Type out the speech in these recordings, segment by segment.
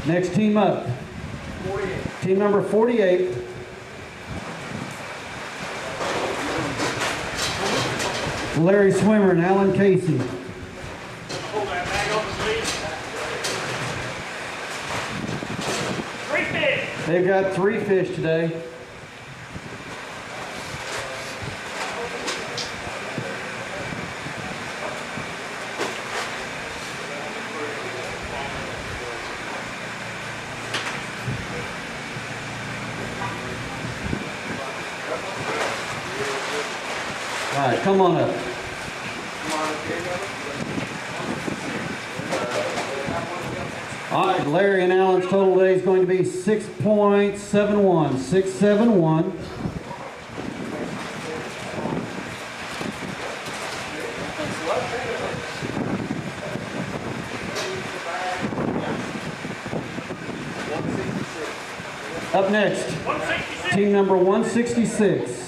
Next team up. 48. Team number 48. Larry Swimmer and Alan Casey. Hold that bag open, please. 3 fish. They've got 3 fish today. All right, come on up. All right, Larry and Alan's total today is going to be 6.71. 671. Up next, team number 166.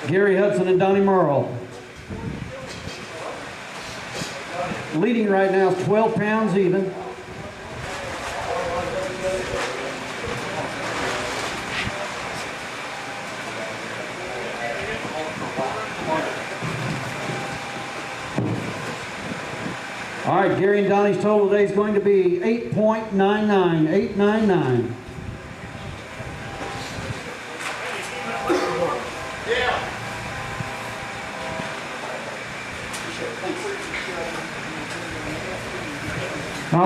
Gary Hudson and Donnie Merle. Leading right now is 12 pounds even. All right, Gary and Donnie's total today is going to be 8.99, 899.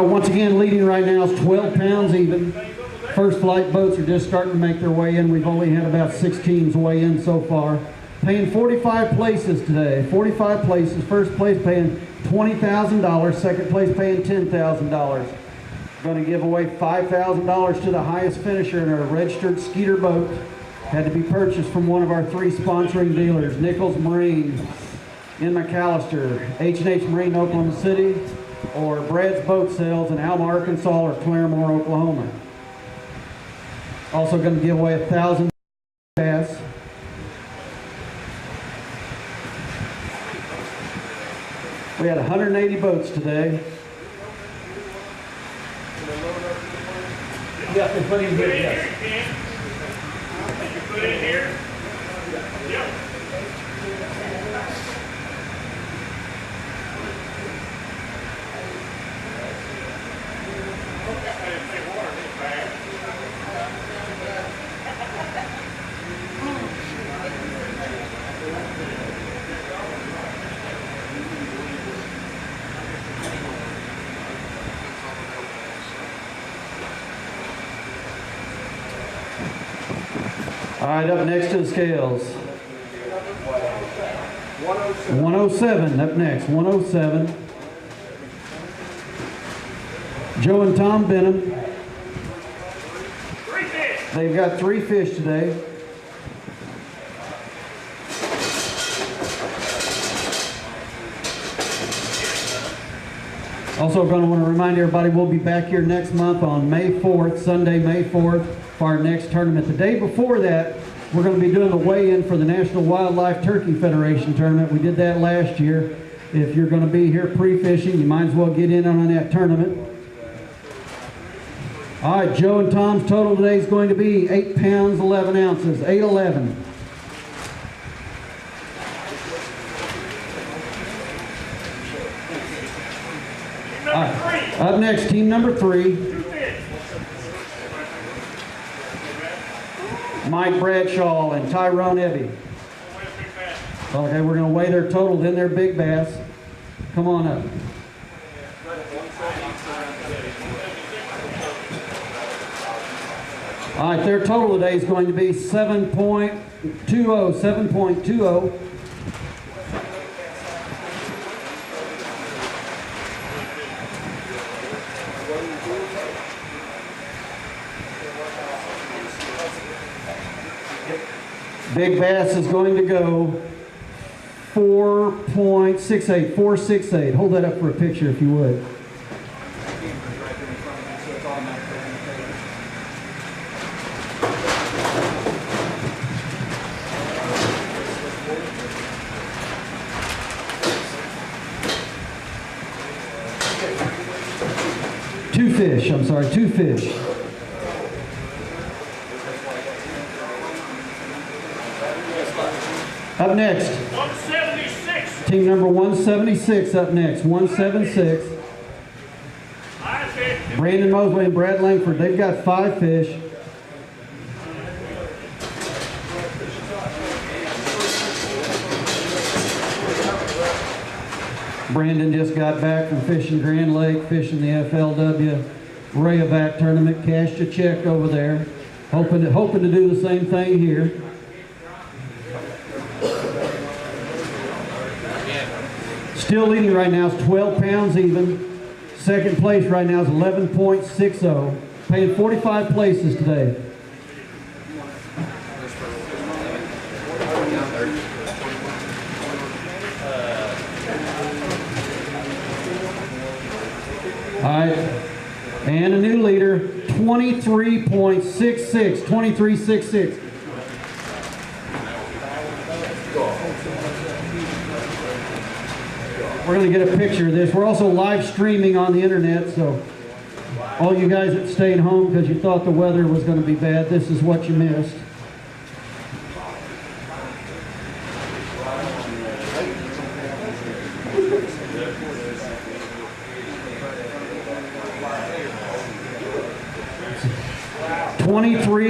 Once again, leading right now is 12 pounds even. First flight boats are just starting to make their way in. We've only had about 6 teams weigh in so far. Paying 45 places today. 45 places. First place paying $20,000. Second place paying $10,000. Going to give away $5,000 to the highest finisher in our registered Skeeter boat. Had to be purchased from one of our 3 sponsoring dealers, Nichols Marine in McAllister, H&H Marine, Oklahoma City, or Brad's Boat Sales in Alma, Arkansas, or Claremore, Oklahoma. Also going to give away 1,000 bass. We had 180 boats today. Yeah, they put in here, yes. You put in here. Yep. All right, up next to the scales. 107 up next, 107. Joe and Tom Benham. 3 fish. They've got 3 fish today. Also going to want to remind everybody we'll be back here next month on May 4th, Sunday, May 4th, for our next tournament. The day before that, we're going to be doing the weigh-in for the National Wildlife Turkey Federation tournament. We did that last year. If you're going to be here pre-fishing, you might as well get in on that tournament. All right, Joe and Tom's total today is going to be 8 pounds, 11 ounces, 811. All right, up next, team number 3. Mike Bradshaw and Tyrone Evie. Okay, we're going to weigh their total, then their big bass. Come on up. All right, their total today is going to be 7.20, 7.20. Big bass is going to go 4.68, 468. Hold that up for a picture if you would. Two fish, I'm sorry, two fish. Up next, 176. team number 176 up next, 176. Five fish. Brandon Mosley and Brad Langford, they've got 5 fish. Brandon just got back from fishing Grand Lake, fishing the FLW Rayovac tournament, cashed a check over there, hoping to do the same thing here. Still leading right now is 12 pounds even. Second place right now is 11.60. Paying 45 places today. All right, and a new leader, 23.66, 23.66. We're going to get a picture of this. We're also live streaming on the internet, so all you guys that stayed home because you thought the weather was going to be bad, this is what you missed.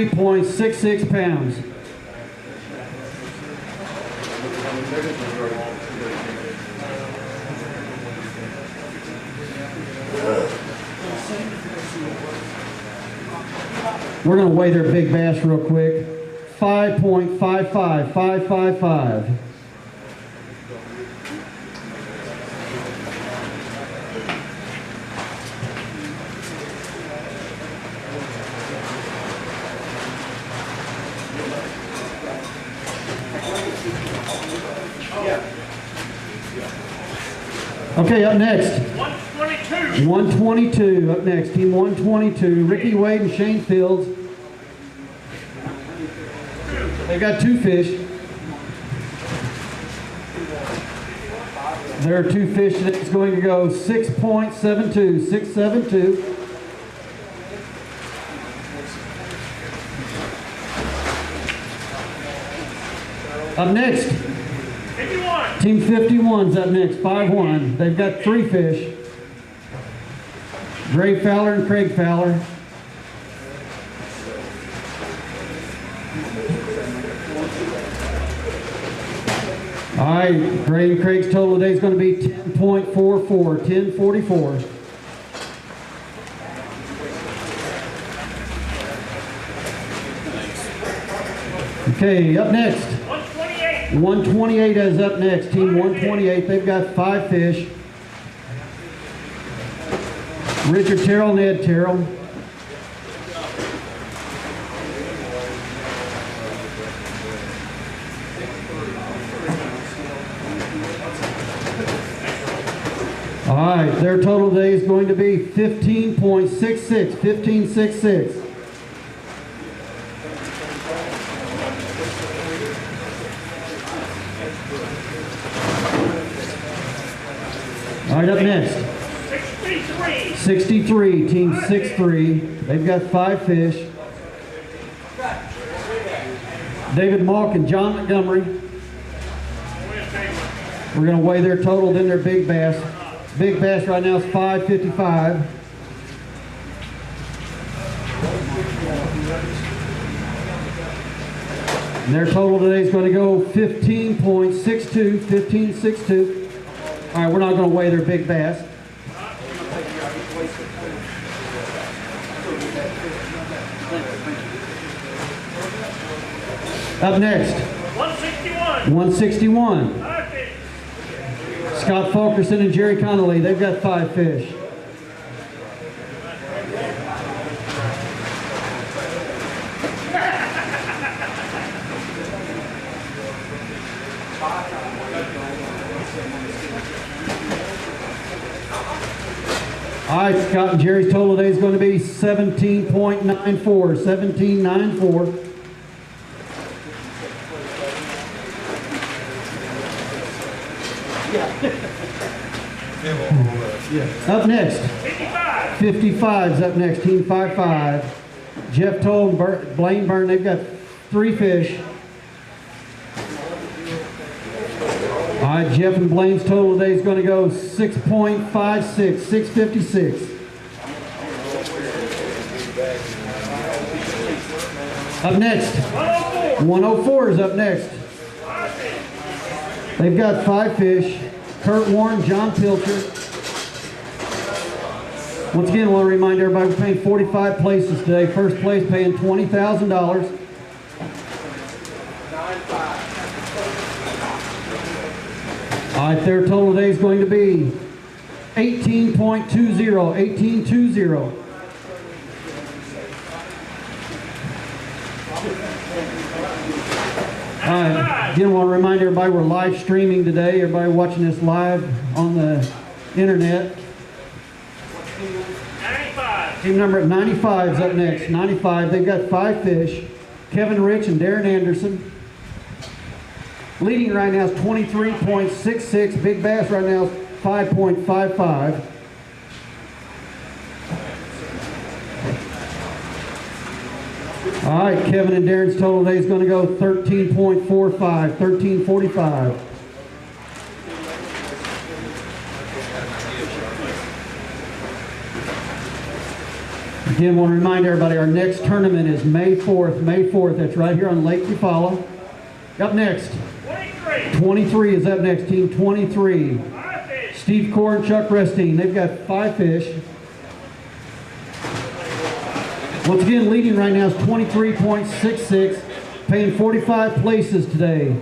.66 pounds. We're going to weigh their big bass real quick. 5.55, 555. Okay, up next. 122. 122 up next. Team 122. Ricky Wade and Shane Fields. They got 2 fish. There are 2 fish that is going to go 6.72. 6.72. Up next. 51. Team 51's up next, 5-1. They've got 3 fish. Dre Fowler and Craig Fowler. All right, Dre and Craig's total today is going to be 10.44, 10.44. Okay, up next. 128 is up next. Team 128, they've got 5 fish. Richard Terrell and Ed Terrell. All right, their total today is going to be 15.66, 15.66. All right, up next. 63. 63, team 6-3. They've got 5 fish. David Malk and John Montgomery. We're going to weigh their total, then their big bass. Big bass right now is 5.55. And their total today is going to go 15.62, 15.62. All right, we're not going to weigh their big bass. Up next, 161. 161. 5 fish. Scott Fulkerson and Jerry Connolly, they've got 5 fish. All right, Scott and Jerry's total today is going to be 17.94, 17.94. Up next, 55. 55 is up next, team 55. Jeff Toll and Blaine Byrne, they've got 3 fish. All right, Jeff and Blaine's total today is going to go 6.56, 656. Up next, 104 is up next. They've got 5 fish. Kurt Warren, John Pilcher. Once again, I want to remind everybody we're paying 45 places today. First place paying $20,000. All right, their total today is going to be 18.20, 18.20. All right, again, I want to remind everybody we're live streaming today. Everybody watching this live on the internet. 95. Team number 95 is up next. 95, they've got 5 fish. Kevin Rich and Darren Anderson. Leading right now is 23.66. Big Bass right now is 5.55. All right, Kevin and Darren's total today is going to go 13.45, 13.45. Again, I want to remind everybody our next tournament is May 4th. May 4th, that's right here on Lake Eufaula. Up next, 23 is up next, team 23. Steve Core and Chuck Restine, they've got 5 fish. Once again, leading right now is 23.66, paying 45 places today.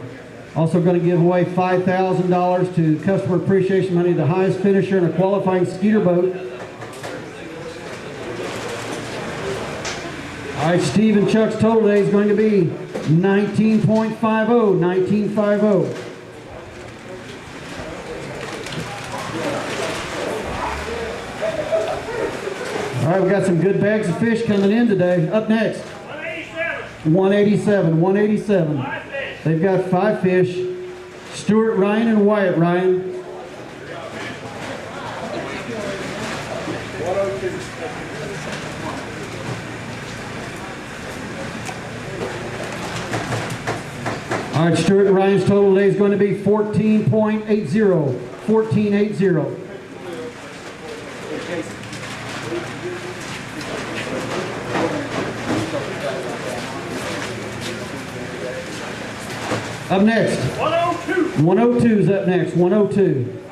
Also going to give away $5,000 to customer appreciation money, the highest finisher in a qualifying skeeter boat. All right, Steve and Chuck's total today is going to be 19.50, 19.50. All right, we got some good bags of fish coming in today. Up next, 187, 187. They've got 5 fish. Stuart Ryan and Wyatt Ryan. All right, Stuart Ryan's total today is going to be 14.80, 14.80. Up next, 102. 102 is up next, 102.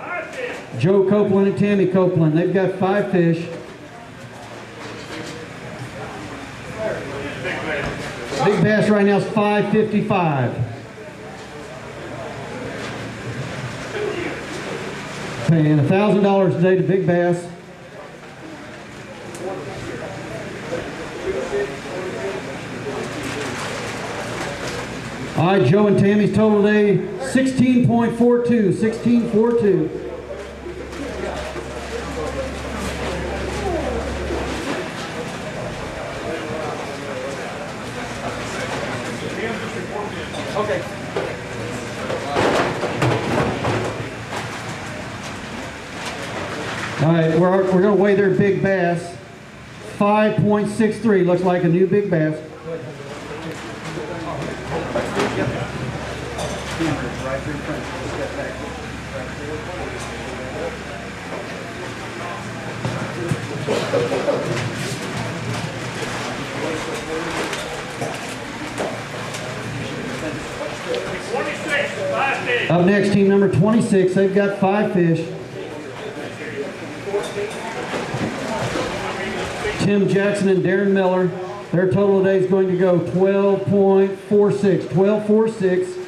Joe Copeland and Tammy Copeland, they've got 5 fish. Big Bass right now is 5.55. Paying $1,000 today to Big Bass. All right, Joe and Tammy's total today, 16.42, 16.42. Okay. All right, we're going to weigh their Big Bass. 5.63, looks like a new Big Bass. Right through front. Step back. Up next, team number 26. They've got 5 fish. Tim Jackson and Darren Miller. Their total today is going to go 12.46, 12.46.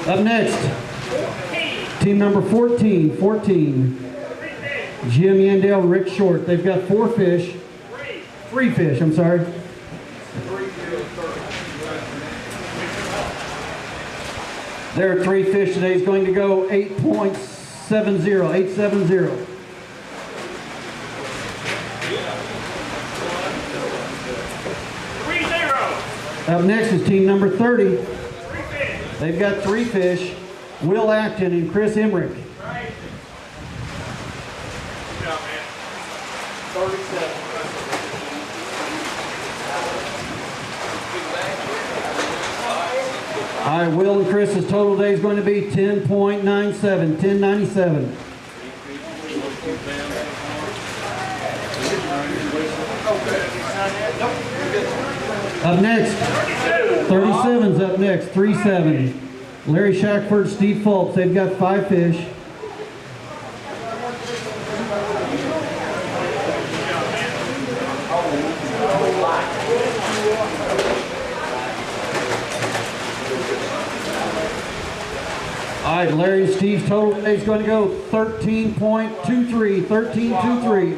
Up next, team number 14, 14. Jim Yandale, Rick Short. They've got 4 fish. 3 fish, I'm sorry. Their 3 fish today is going to go 8.70, 8.70. Up next is team number 30. They've got 3 fish. Will Acton and Chris Emmerich. Good job, man. 37. All right, Will and Chris's total today is going to be 10.97, 10.97. Up next, 37's up next, 3-7. Larry Shackford, Steve Fultz, they've got 5 fish. All right, Larry and Steve's total today is going to go 13.23, 13.23.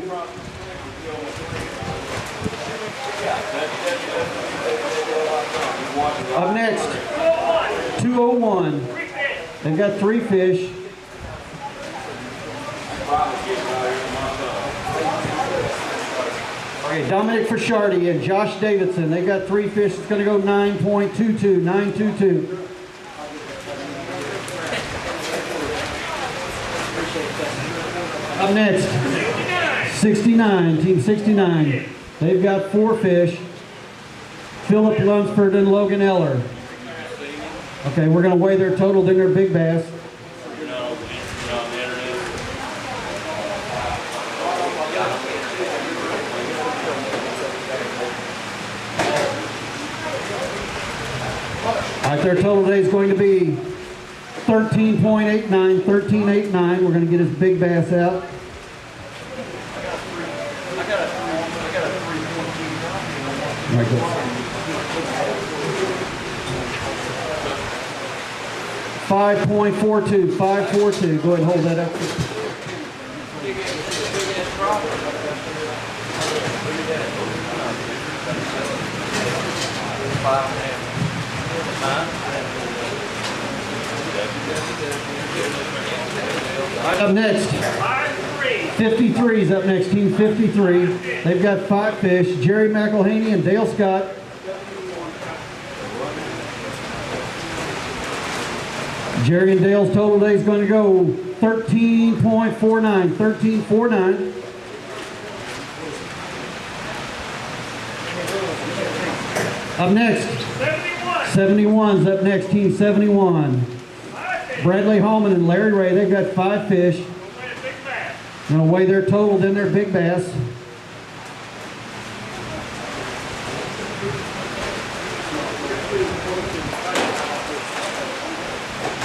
Up next, 201. They've got 3 fish. Okay, Dominic Fashardi and Josh Davidson, they've got 3 fish. It's going to go 9.22, 9.22. Up next, 69, Team 69. They've got 4 fish. Philip Lunsford and Logan Eller. Okay, we're going to weigh their total, then their big bass. All right, their total today is going to be 13.89, 13.89. We're going to get his big bass out. Right, good. 5.42, 5.42. Go ahead and hold that up. Up next, 53 is up next, Team 53. They've got 5 fish. Jerry McElhaney and Dale Scott. Jerry and Dale's total today is going to go 13.49, 13.49. Up next, 71's up next, Team 71. Bradley Hallman and Larry Ray, they've got 5 fish. Going to weigh their total, then their big bass.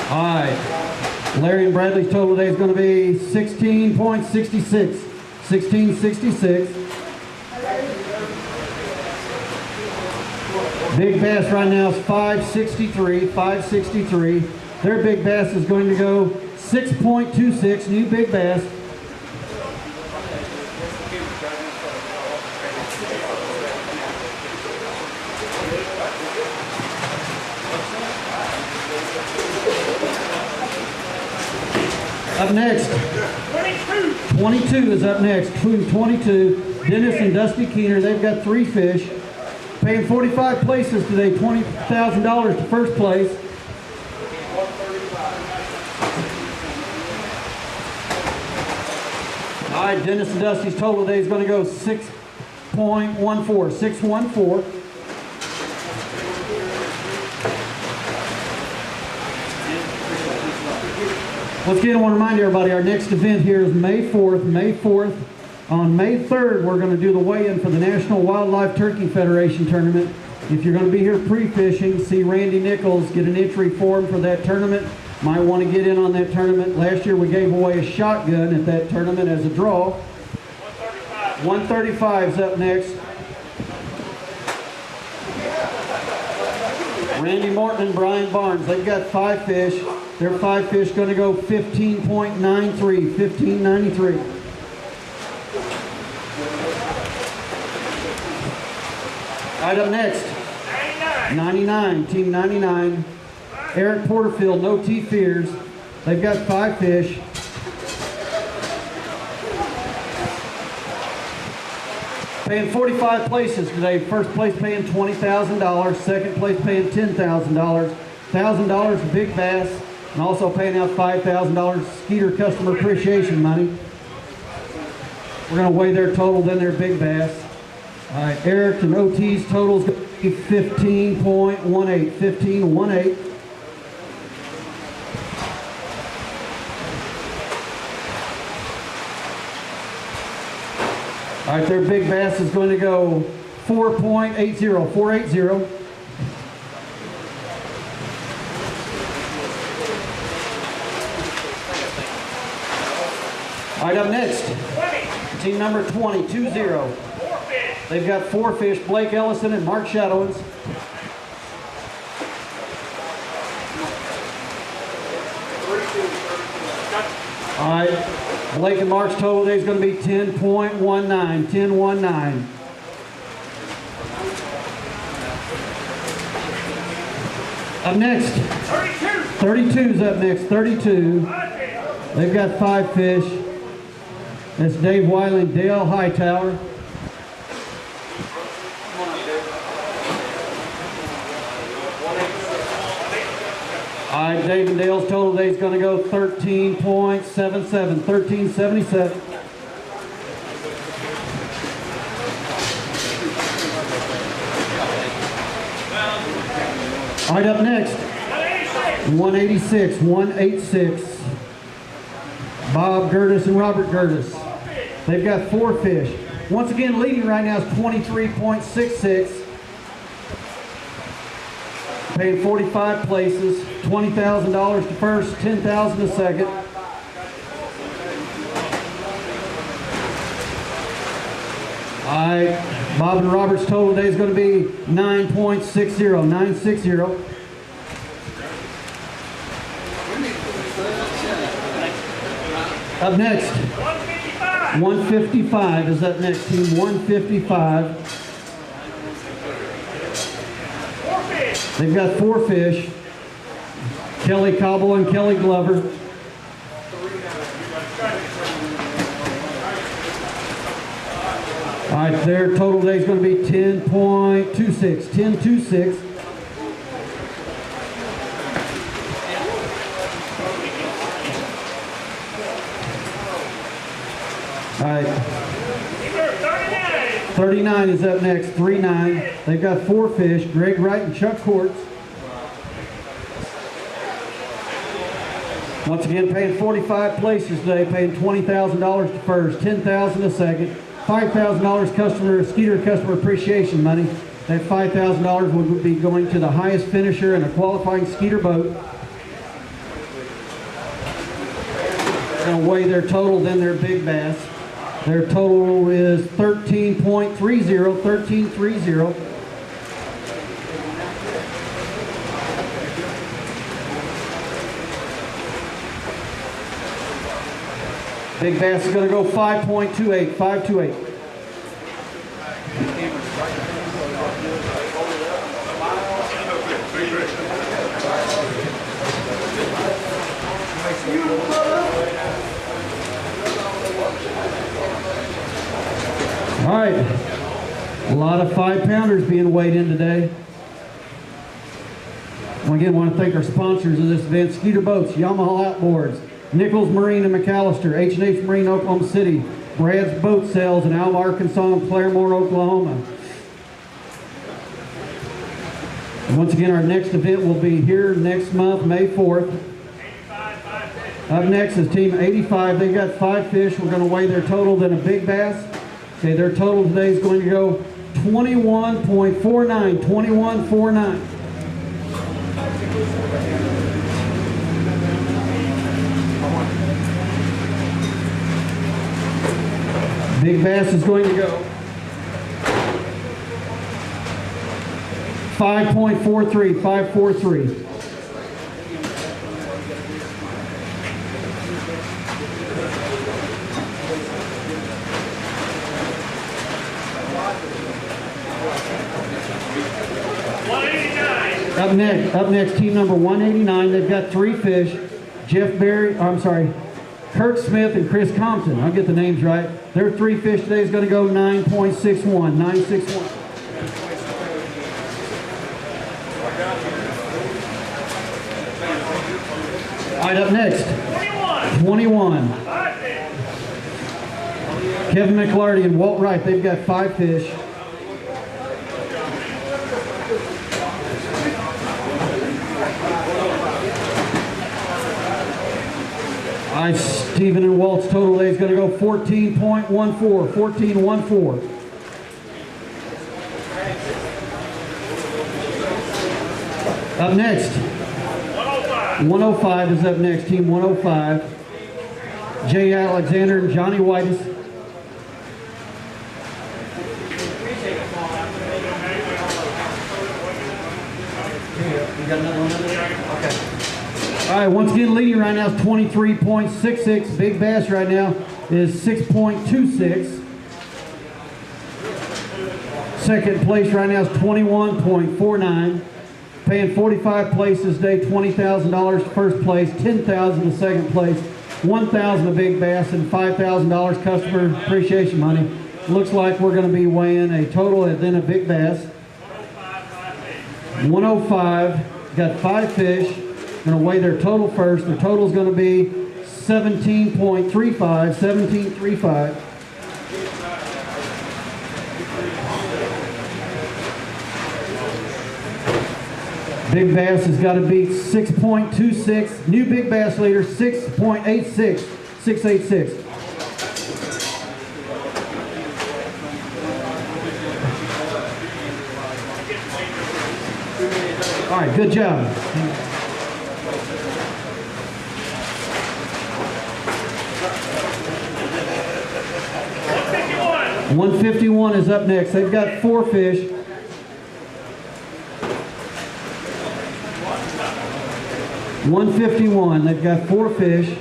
All right, Larry and Bradley's total today is going to be 16.66, 16.66. Big bass right now is 5.63, 5.63. Their big bass is going to go 6.26, new big bass. Up next, 22 is up next, 22. Dennis and Dusty Keener, they've got 3 fish. Paying 45 places today, $20,000 to first place. All right, Dennis and Dusty's total today is going to go 6.14, 6.14. Once again, I want to remind everybody, our next event here is May 4th. May 4th. On May 3rd, we're going to do the weigh-in for the National Wildlife Turkey Federation tournament. If you're going to be here pre-fishing, see Randy Nichols, get an entry form for that tournament. Might want to get in on that tournament. Last year, we gave away a shotgun at that tournament as a draw. 135 is up next. Randy Morton and Brian Barnes, they've got 5 fish. Their 5 fish going to go 15.93, 15.93. All right, up next, 99, Team 99. Eric Porterfield, No T Fears. They've got 5 fish. Paying 45 places today. First place paying $20,000. Second place paying $10,000. $1,000 for big bass, and also paying out $5,000 Skeeter customer appreciation money. We're going to weigh their total, then their big bass. All right, Eric and OT's total is going to be 15.18, 15.18. All right, their big bass is going to go 4.80, 480. All right, up next, team number 20, 2-0. They've got 4 fish, Blake Ellison and Mark Shadowins. All right, Blake and Mark's total today is going to be 10.19, 10.19. Up next, 32's up next, 32. They've got 5 fish. That's Dave Wiley and Dale Hightower. All right, Dave and Dale's total today is going to go 13.77, 13.77. All right, up next, 186, 186. Bob Gertis and Robert Gertis. They've got 4 fish. Once again, leading right now is 23.66. Paid 45 places, $20,000 to first, $10,000 to second. All right, Bob and Robert's total today is going to be 9.60, 960. Up next, 155 is up next, team 155. They've got 4 fish, Kelly Cobble and Kelly Glover. All right, their total today is going to be 10.26, 10.26. All right, 39 is up next, 39. They've got 4 fish, Greg Wright and Chuck Courts. Once again, paying 45 places today, paying $20,000 to first, $10,000 to second, $5,000 Skeeter customer appreciation money. That $5,000 would be going to the highest finisher in a qualifying Skeeter boat. Going to weigh their total, then their big bass. Their total is 13.30, 13.30. Big bass is going to go 5.28, 5.28. All right, a lot of 5-pounders being weighed in today. Again, I want to thank our sponsors of this event: Skeeter Boats, Yamaha Outboards, Nichols Marine in McAllister, H&H Marine Oklahoma City, Brad's Boat Sales in Alma, Arkansas, and Claremore, Oklahoma. And once again, our next event will be here next month, May 4th. Up next is Team 85. They've got 5 fish. We're going to weigh their total, then a big bass. Okay, their total today is going to go 21.49, 21.49. Big bass is going to go 5.43, 5.43. Up next, team number 189. They've got 3 fish. Kurt Smith and Chris Compton. I'll get the names right. Their 3 fish today is going to go 9.61, 9.61. All right, up next, 21. 21. Kevin McLarty and Walt Wright, they've got 5 fish. All right, Stephen and Walt's total today is going to go 14.14, 14.14. Up next, 105 is up next, team 105. Jay Alexander and Johnny Whitus. You got another one? Okay. All right, once again, leading right now is 23.66. Big Bass right now is 6.26. Second place right now is 21.49. Paying 45 places today, $20,000 first place, $10,000 to second place, $1,000 to Big Bass, and $5,000 customer appreciation money. Looks like we're going to be weighing a total and then a Big Bass. 105, got 5 fish. Going to weigh their total first. Their total is going to be 17.35, 17.35. Big Bass has got to beat 6.26. New Big Bass leader, 6.86, 6.86. All right, good job. 151 is up next. They've got 4 fish. $151. They've got 4 fish.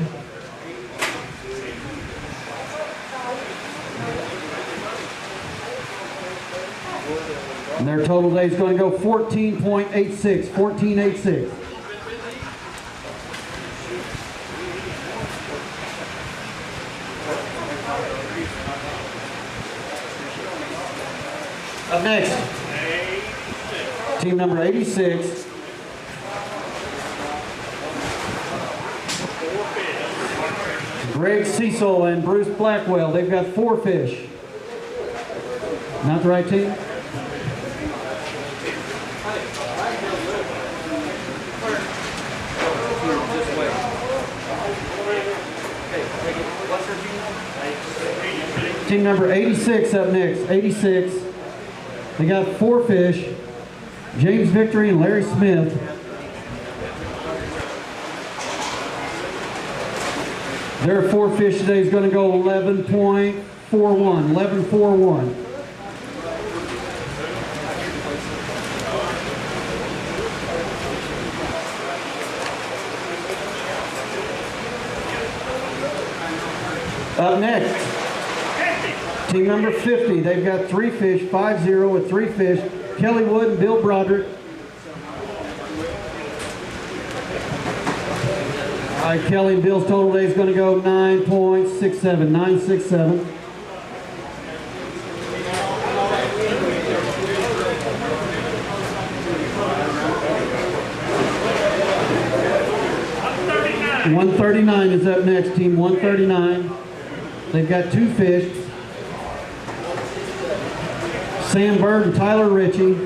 And their total today is going to go 14.86. 14.86. Up next, team number 86. Greg Cecil and Bruce Blackwell. They've got 4 fish. Not the right team? Team number 86 up next. 86. They got 4 fish. James Victory and Larry Smith. Their 4 fish today is going to go 11.41. 11.41. Up next, team number 50. They've got 3 fish, 5-0 with 3 fish. Kelly Wood and Bill Broderick. All right, Kelly and Bill's total today is going to go 9.67, 9.67. $139 is up next, team 139. They've got 2 fish. Sam Bird and Tyler Ritchie.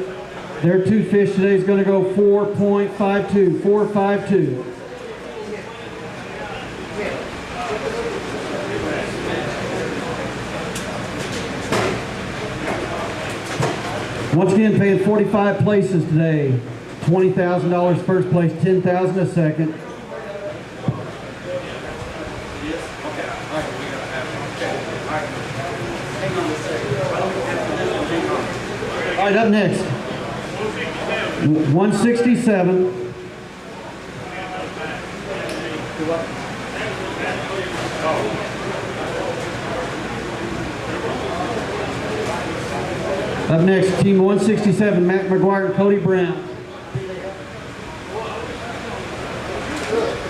Their 2 fish today is going to go 4.52, 4.52. Once again, paying 45 places today. $20,000 first place, $10,000 a second. All right, up next, 167. Up next, team 167, Matt McGuire and Cody Brown.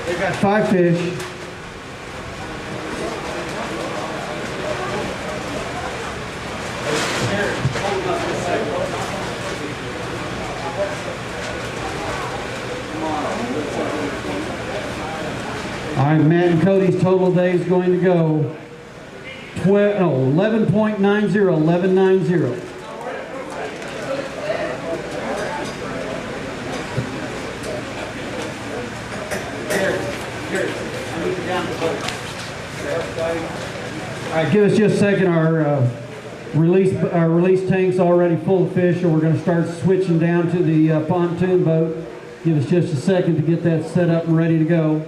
They've got 5 fish. All right, Matt and Cody's total day is going to go 11.90, 11.90. All right, give us just a second. Our release tank's already full of fish, so we're going to start switching down to the pontoon boat. Give us just a second to get that set up and ready to go.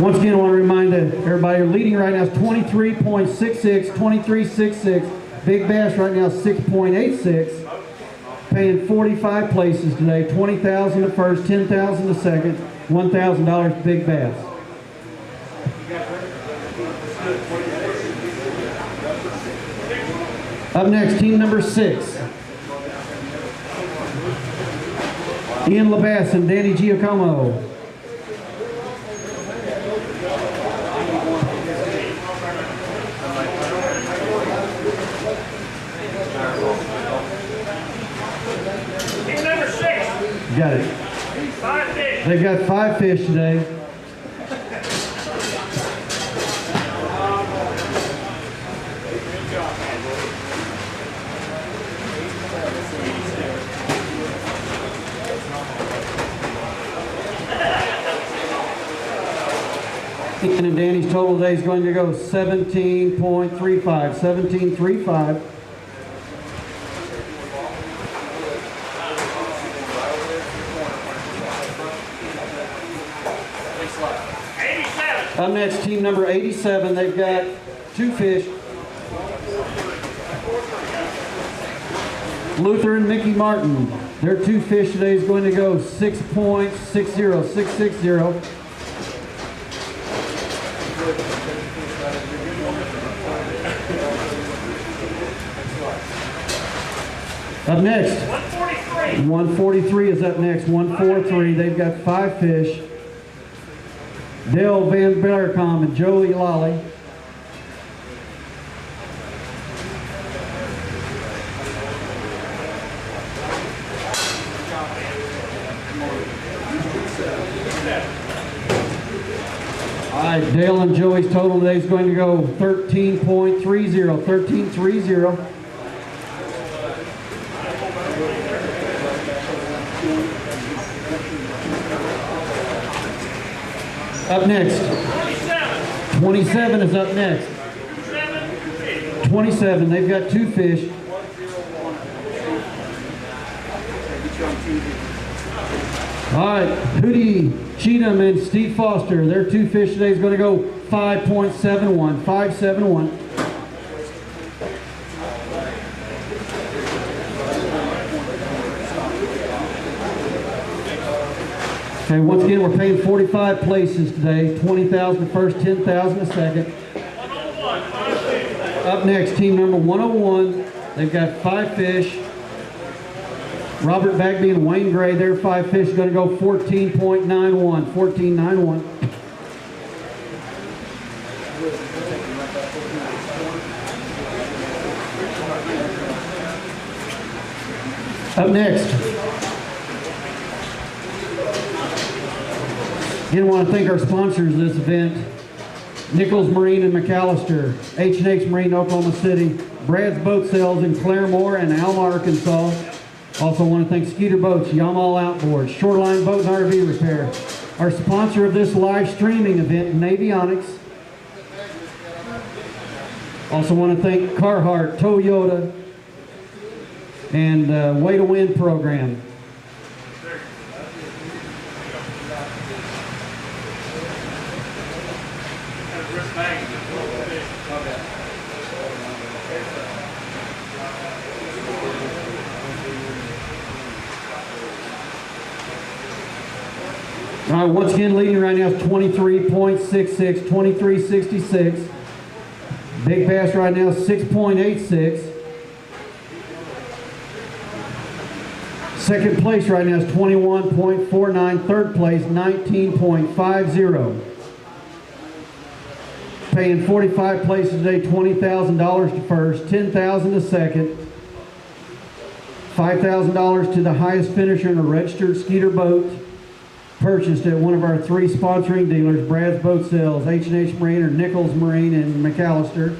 Once again, I want to remind everybody, leading right now is 23.66, 23.66. Big bass right now is 6.86. Paying 45 places today, $20,000 to first, $10,000 to second, $1,000 big bass. Up next, team number 6. Ian LaBasse and Danny Giacomo. Team number 6. Got it. 5 fish. They've got 5 fish today. And Danny's total today is going to go 17.35, 17.35. Up next, team number 87. They've got 2 fish. Luther and Mickey Martin. Their 2 fish today is going to go 6.60, 660. Up next, 143. 143 is up next, 143. They've got 5 fish. Dale Van Berkom and Joey Lolly. All right, Dale and Joey's total today is going to go 13.30, 13.30. Up next, 27 is up next. 27, they've got 2 fish. All right, Hootie Cheatham and Steve Foster, their 2 fish today is going to go 5.71, 5.71. Okay, once again, we're paying 45 places today, 20,000 first, 10,000 a second. Up next, team number 101. They've got 5 fish. Robert Bagby and Wayne Gray, their 5 fish are going to go 14.91, 14.91. Up next, again, I want to thank our sponsors of this event, Nichols Marine in McAllister, H&H Marine in Oklahoma City, Brad's Boat Sales in Claremore and Alma, Arkansas. Also want to thank Skeeter Boats, Yamal Outboards, Shoreline Boat and RV Repair. Our sponsor of this live streaming event, Navionics. Also want to thank Carhartt, Toyota, and Way to Win program. All right, once again, leading right now is 23.66, 23.66. Big bass right now is 6.86. Second place right now is 21.49. Third place, 19.50. Paying 45 places today, $20,000 to first, $10,000 to second, $5,000 to the highest finisher in a registered Skeeter boat purchased at one of our 3 sponsoring dealers, Brad's Boat Sales, H&H Marine or Nichols Marine in McAllister.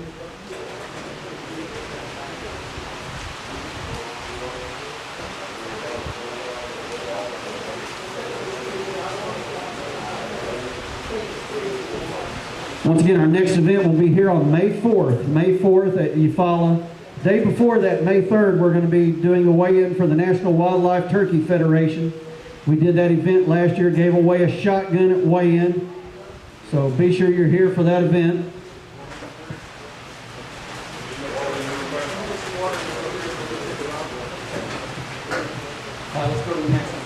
Once again, our next event will be here on May 4th. May 4th at Eufaula. Day before that, May 3rd, we're going to be doing a weigh-in for the National Wildlife Turkey Federation. We did that event last year, gave away a shotgun at weigh-in. So be sure you're here for that event. Let's go to the next one.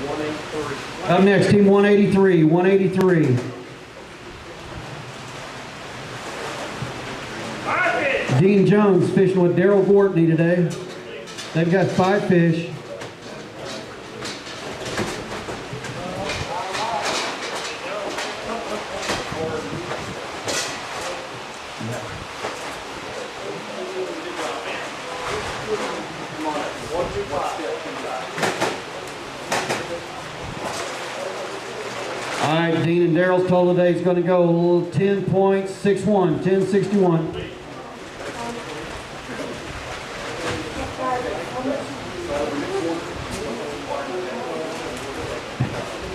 183. Up next, team 183, 183. Dean Jones fishing with Daryl Gortney today. They've got 5 fish. All right, Dean and Daryl's total today is going to go 10.61, 10.61.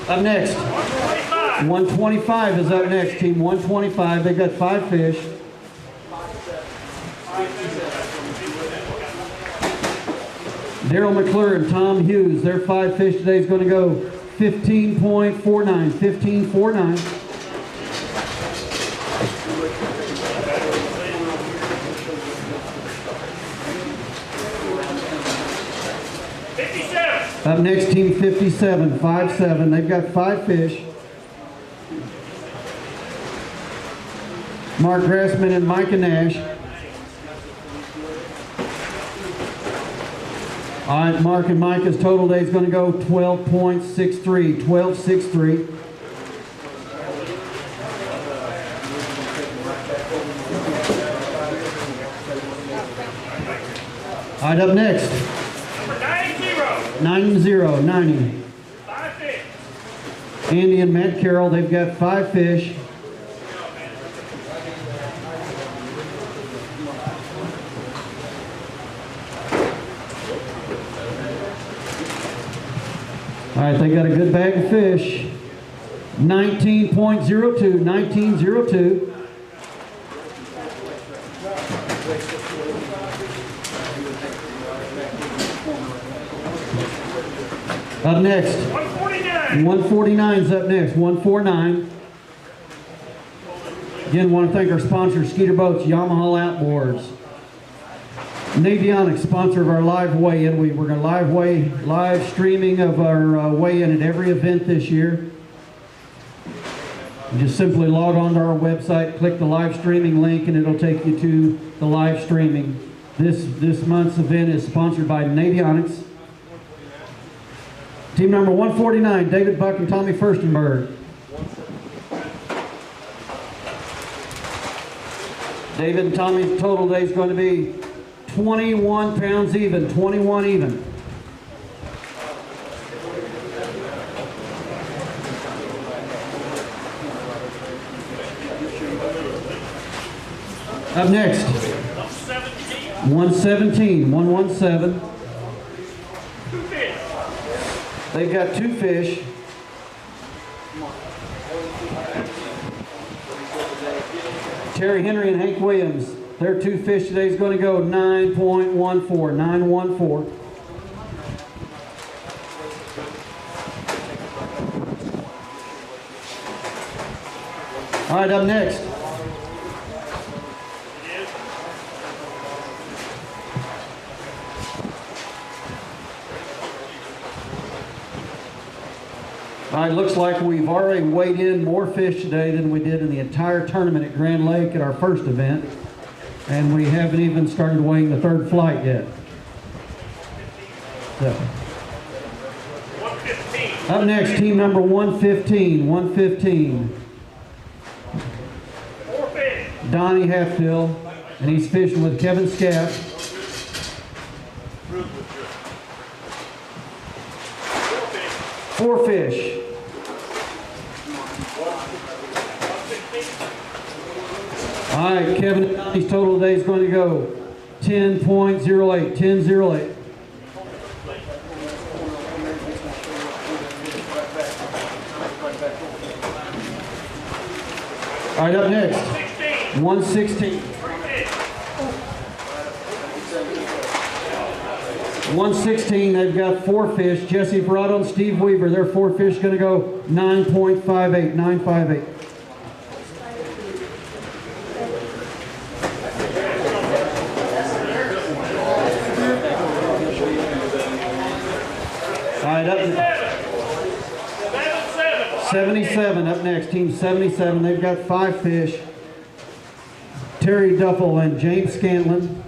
Up next, 125 is up next, team 125. They've got 5 fish. Daryl McClure and Tom Hughes, their 5 fish today is going to go 15.49, 15.49. Up next, team 57, 5-7. They've got 5 fish. Mark Grassman and Micah Nash. All right, Mark and Micah's total today is going to go 12.63, 12.63. All right, up next. 90. 5 fish. Andy and Matt Carroll, they've got 5 fish. All right, they got a good bag of fish. 19.02, 19.02. Up next, 149. 149's up next, 149. Again, want to thank our sponsor, Skeeter Boats, Yamaha Outboards. Navionics, sponsor of our live weigh-in. We're going to live streaming of our weigh-in at every event this year. You just simply log on to our website, click the live streaming link, and it'll take you to the live streaming. This month's event is sponsored by Navionics. Team number 149, David Buck and Tommy Furstenberg. David and Tommy's total today is going to be 21 pounds even, 21 even. Up next, 117, 117. 2 fish. They've got 2 fish. Terry Henry and Hank Williams, their 2 fish today is going to go 9.14, 9.14. All right, up next. All right, looks like we've already weighed in more fish today than we did in the entire tournament at Grand Lake at our first event. And we haven't even started weighing the 3rd flight yet. So. 115. Up next, team number 115, 115. Donnie Heftill, and he's fishing with Kevin Scaff. 4 fish. All right, Kevin and Donnie's total today is going to go 10.08, 10.08. All right, up next, 116. 116, they've got 4 fish. Jesse Verado and Steve Weaver, their 4 fish going to go 9.58, 9.58. All right, up next. 77 up next, team 77. They've got 5 fish. Terry Duffel and James Scanlon.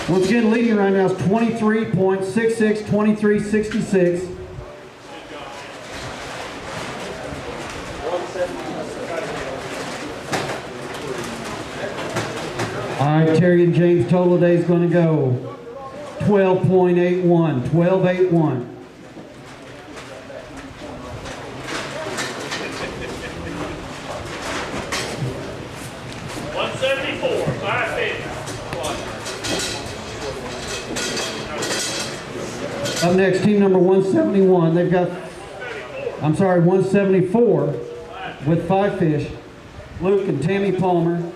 Once again, leading right now is 23.66, 23.66. All right, Terry and James total today is going to go 12.81, 12.81. 174, 5 fish. Up next, team number 171. They've got, 174 with 5 fish. Luke and Tammy Palmer. Luke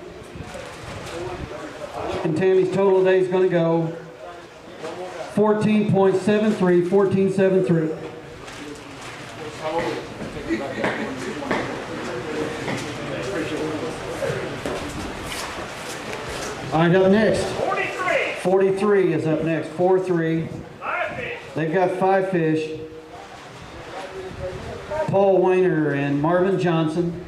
and Tammy's total today is going to go 14.73, 14.73. All right, up next. 43. 43 is up next, 4-3. 5 fish. They've got 5 fish. Paul Weiner and Marvin Johnson.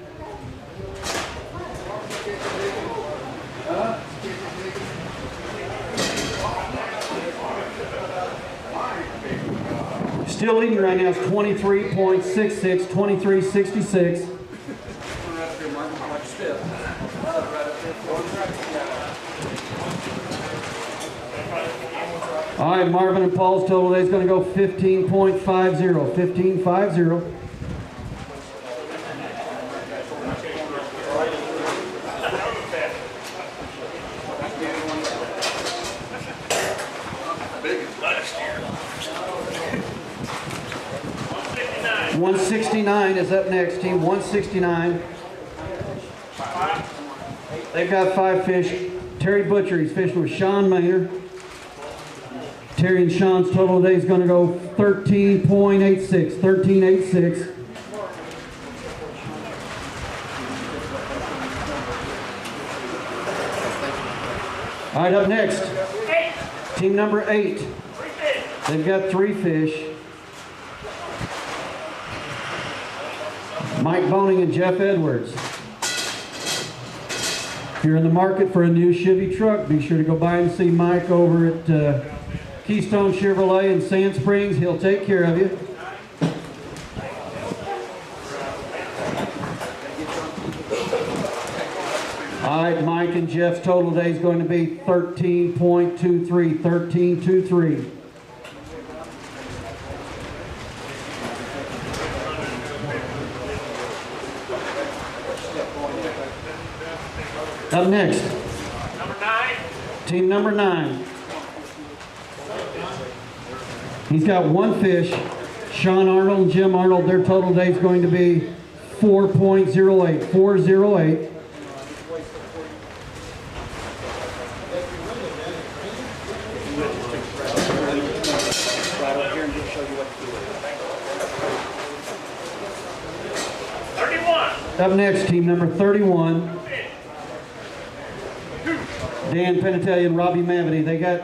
Still leading right now is 23.66, 23.66. All right, Marvin and Paul's total today is going to go 15.50, 15.50. Last year. 169. 169 is up next, team 169. They've got 5 fish. Terry Butcher, he's fishing with Sean Maynard. Terry and Sean's total today is going to go 13.86, 13.86. All right, up next, 8. team number 8. 3 fish. They've got 3 fish. Mike Boning and Jeff Edwards. If you're in the market for a new Chevy truck, be sure to go by and see Mike over at Keystone Chevrolet in Sand Springs. He'll take care of you. All right, Mike and Jeff's total today is going to be 13.23, 13.23. Up next, Number 9. team number 9. He's got 1 fish. Sean Arnold and Jim Arnold, their total today is going to be 4.08, 4.08. Up next, team number 31. Dan Penatelli and Robbie Mavity. They got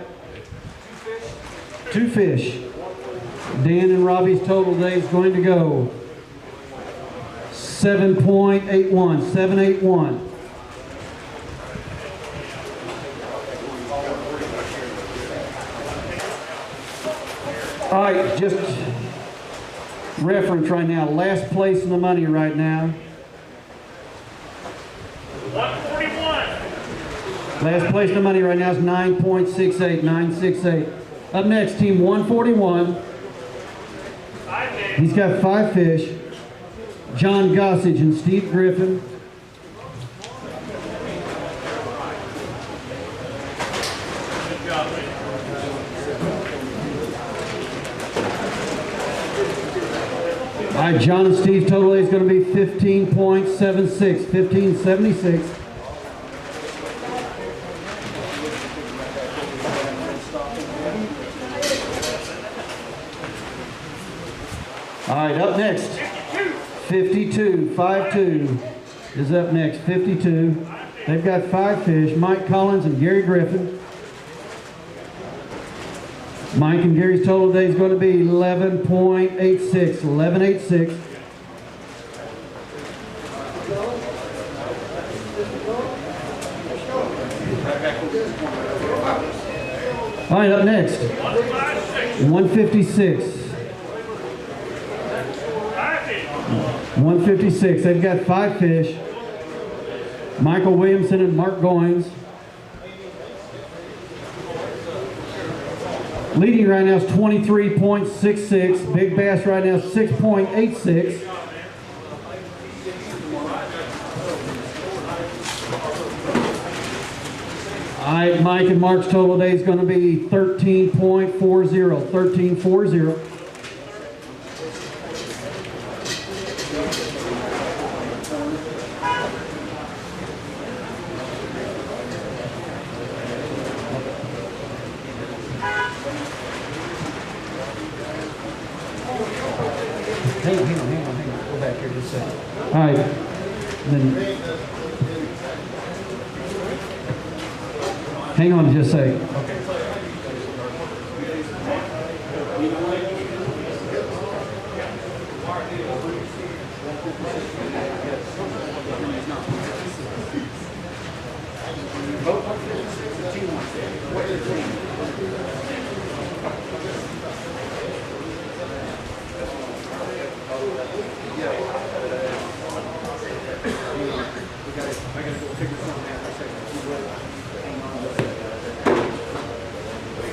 2 fish. Dan and Robbie's total today is going to go 7.81, 7.81. All right, just reference right now. Last place in the money right now Last place in money right now is 9.68, 968. Up next, team 141. He's got 5 fish. John Gossage and Steve Griffin. All right, John and Steve total is going to be 15.76, 15.76. All right, up next, 52, 5-2 is up next, 52. They've got 5 fish, Mike Collins and Gary Griffin. Mike and Gary's total today is going to be 11.86, 11.86. All right, up next, 156. 156. They've got 5 fish. Michael Williamson and Mark Goins. Leading right now is 23.66. Big bass right now is 6.86. All right, Mike and Mark's total today is going to be 13.40. 13.40. Hang on. Go back here just a second. All right. Then, hang on just a second.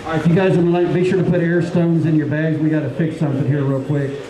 All right, if you guys would like, be sure to put air stones in your bags. We got to fix something here real quick.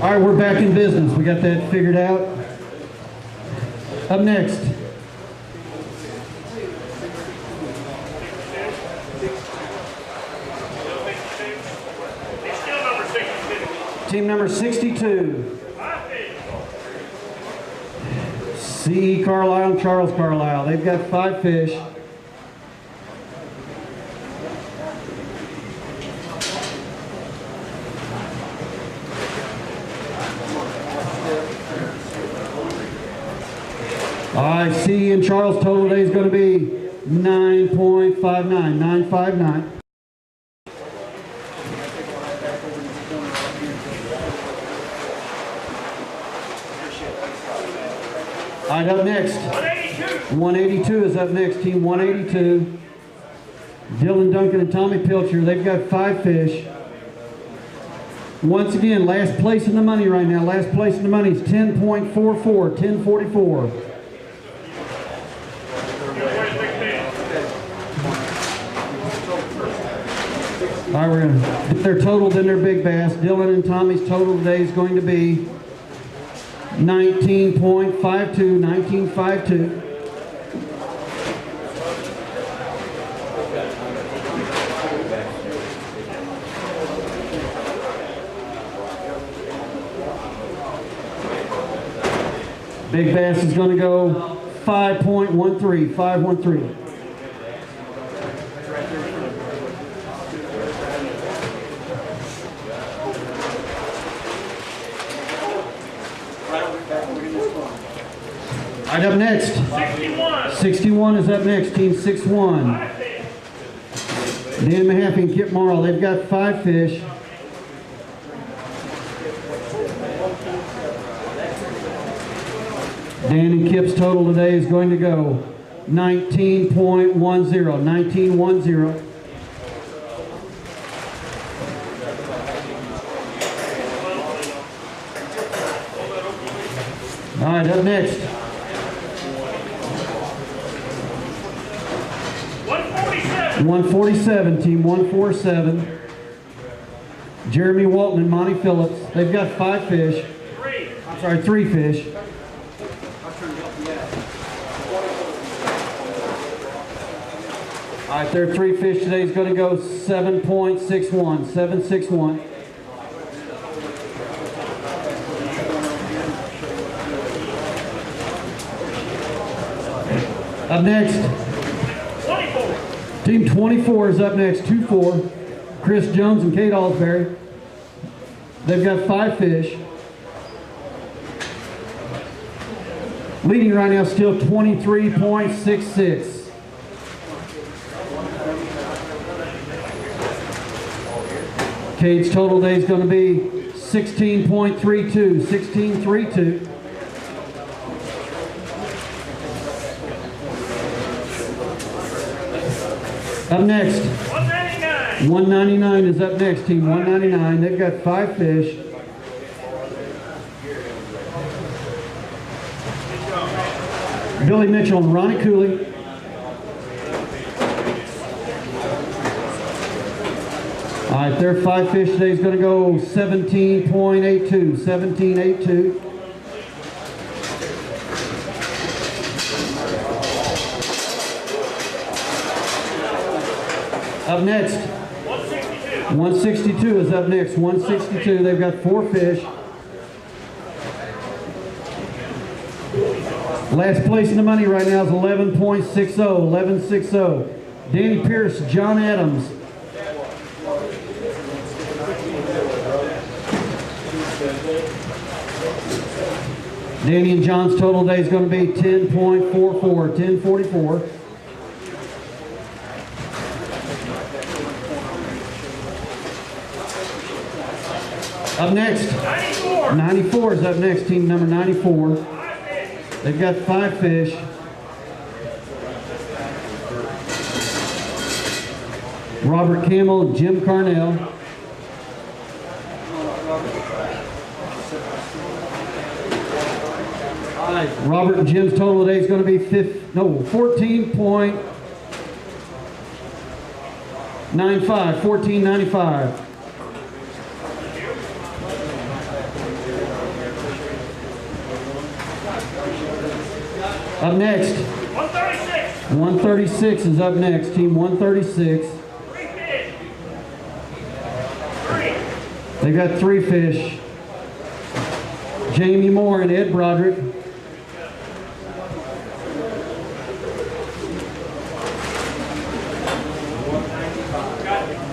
All right, we're back in business. We got that figured out. Up next. Team number 62. C.E. Carlisle and Charles Carlisle. They've got 5 fish. I see in Charles total today is going to be 9.59, 959. All right, up next. 182 is up next, team 182. Dylan Duncan and Tommy Pilcher, they've got 5 fish. Once again, last place in the money right now. Last place in the money is 10.44, 1044. All right, we're going to get their total, then their big bass. Dylan and Tommy's total today is going to be 19.52, 1952. Big bass is going to go 5.13, 513. All right, up next. 61. 61 is up next, team 6-1. Dan Mahaffey and Kip Morrow, they've got 5 fish. Dan and Kip's total today is going to go 19.10, 1910. All right, up next. 147. 147, team 147. Jeremy Walton and Monty Phillips. They've got 5 fish. 3. I'm sorry, 3 fish. All right, their 3 fish today is going to go 7.61, 761. Up next, 24. team 24 is up next, 2-4. Chris Jones and Kate Alsbury. They've got 5 fish. Leading right now still 23.66. Kate's total day is going to be 16.32, 16.32. Up next, 199. 199 is up next, team 199. They've got 5 fish. Billy Mitchell and Ronnie Cooley. All right, their 5 fish today is going to go 17.82, 17.82. Up next, 162. 162 is up next, 162. They've got 4 fish. Last place in the money right now is 11.60, 11.60. Danny Pierce, John Adams. Danny and John's total today is going to be 10.44, 10.44. Up next, 94. 94 is up next, team number 94. They've got 5 fish. Robert Campbell and Jim Carnell. Robert and Jim's total today is going to be 14.95, 14.95. Up next, 136. 136 is up next, team 136. 3 fish. 3. They got 3 fish. Jamie Moore and Ed Broderick.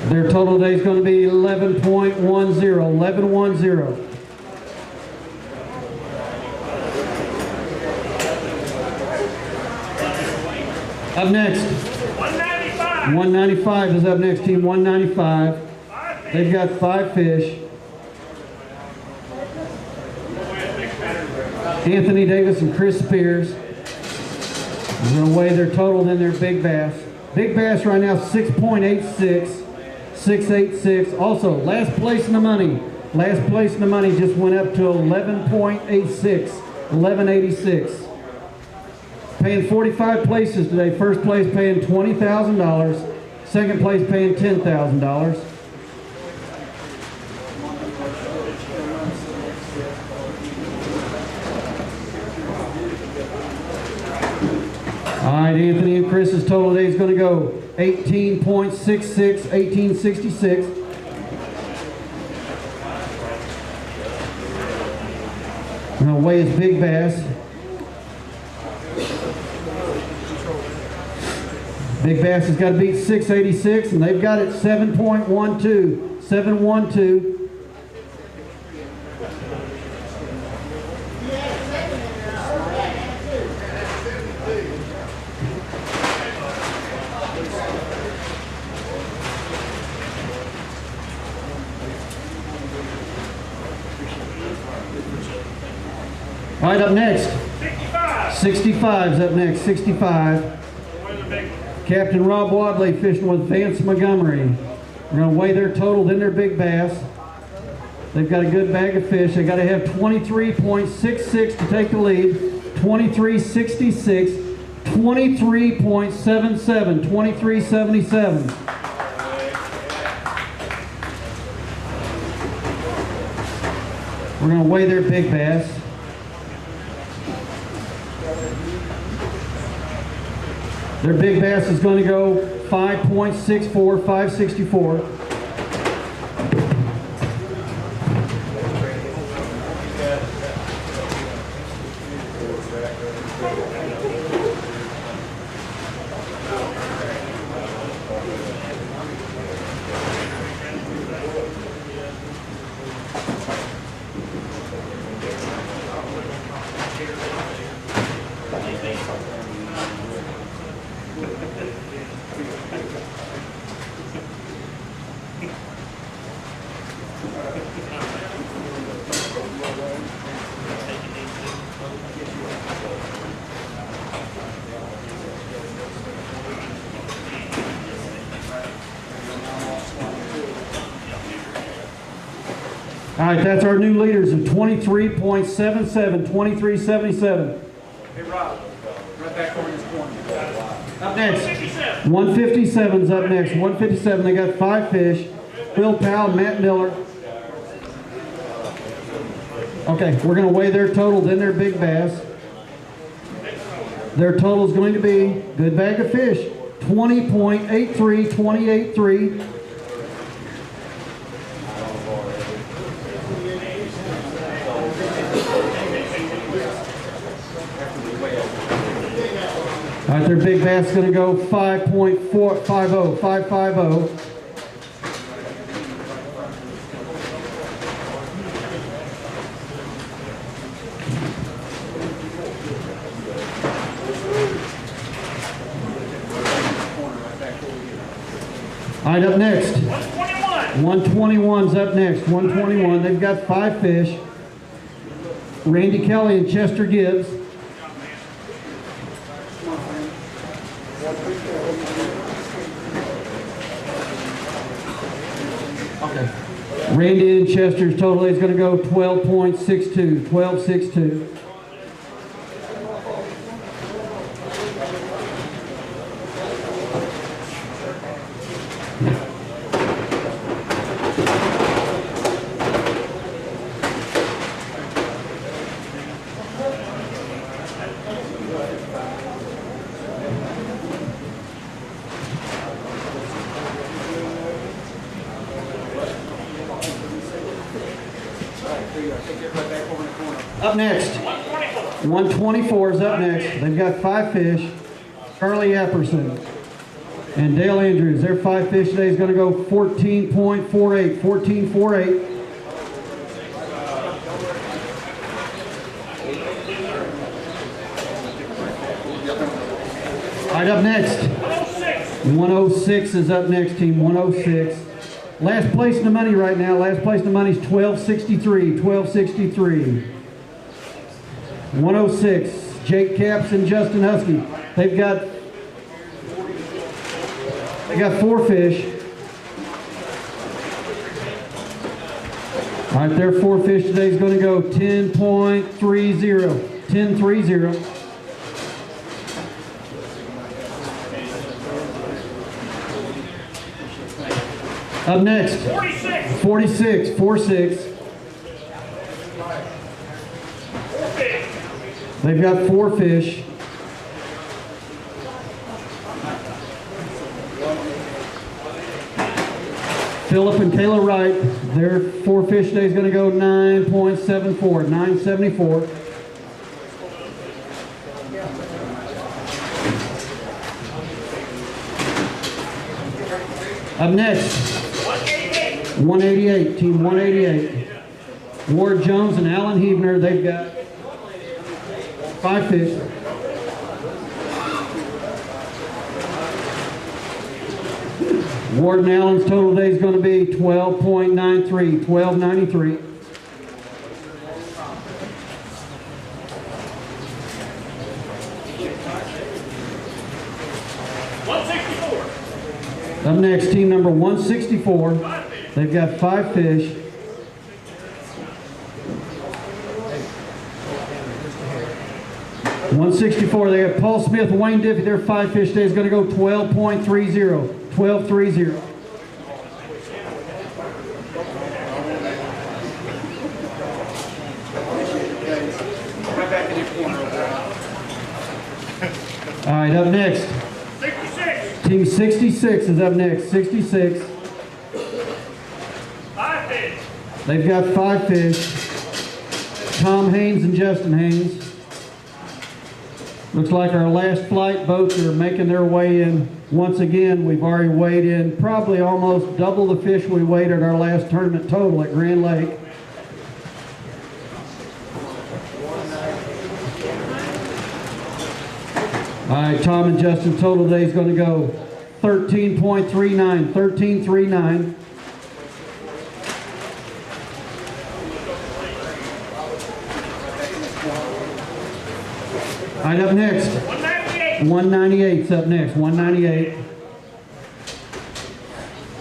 Their total today is going to be 11.10, 11.10. Up next, 195. 195 is up next, team 195. They've got 5 fish. Anthony Davis and Chris Spears. We're going to weigh their total in their big bass. Big bass right now 6.86, 686. Also, last place in the money. Last place in the money just went up to 11.86, 1186. Paying 45 places today. First place paying $20,000. Second place paying $10,000. All right, Anthony and Chris's total today is going to go 18.66, 1866. We're going to weigh his big bass. Big bass has got to beat 686, and they've got it 7.12, 712. All right, up next. 65 is up next, 65. Captain Rob Wadley fishing with Vance Montgomery. We're going to weigh their total, then their big bass. They've got a good bag of fish. They got to have 23.66 to take the lead. 23.66, 23.77, 23.77. We're going to weigh their big bass. Their big bass is going to go 5.64, 564. All right, that's our new leaders of 23.77, 23.77. Hey, Rob, right back over this corner. Up next, 157's up next, 157. They got 5 fish. Phil Powell, Matt Miller. Okay, we're going to weigh their total, then their big bass. Their total is going to be, good bag of fish, 20.83, 28.3. All right, their big bass is going to go 5.450, 550. All right, up next. 121's up next. 121. They've got 5 fish. Randy Kelly and Chester Gibbs. Okay. Randy and Chester's total is going to go 12.62, 12.62. Up next, 124 is up next. They've got 5 fish. Charlie Epperson. And Dale Andrews, their 5 fish today is going to go 14.48, 14.48. All right, up next, 106 is up next, team 106. Last place in the money right now, last place in the money is 1263, 1263. 106, Jake Capps and Justin Husky. They've got 4 fish. All right, their 4 fish today is going to go 10.30, 10.30. Up next, 46, 46. They've got 4 fish. Philip and Kayla Wright, their 4 fish today is going to go 9.74, 9.74. Up next, 188, team 188. Ward Jones and Alan Heavner, they've got 5 fish. Ward and Allen's total today is going to be 12.93, 12.93. Up next, team number 164. They've got 5 fish. .164, they have Paul Smith, Wayne Diffie, their 5 fish today is going to go 12.30, 12.30. All right, up next. 66. Team 66 is up next, 66. 5 fish. They've got 5 fish. Tom Haynes and Justin Haynes. Looks like our last flight boats are making their way in. Once again, we've already weighed in probably almost double the fish we weighed at our last tournament total at Grand Lake. All right, Tom and Justin total today is going to go 13.39, 13.39. All right, up next. 198. 198's up next, 198.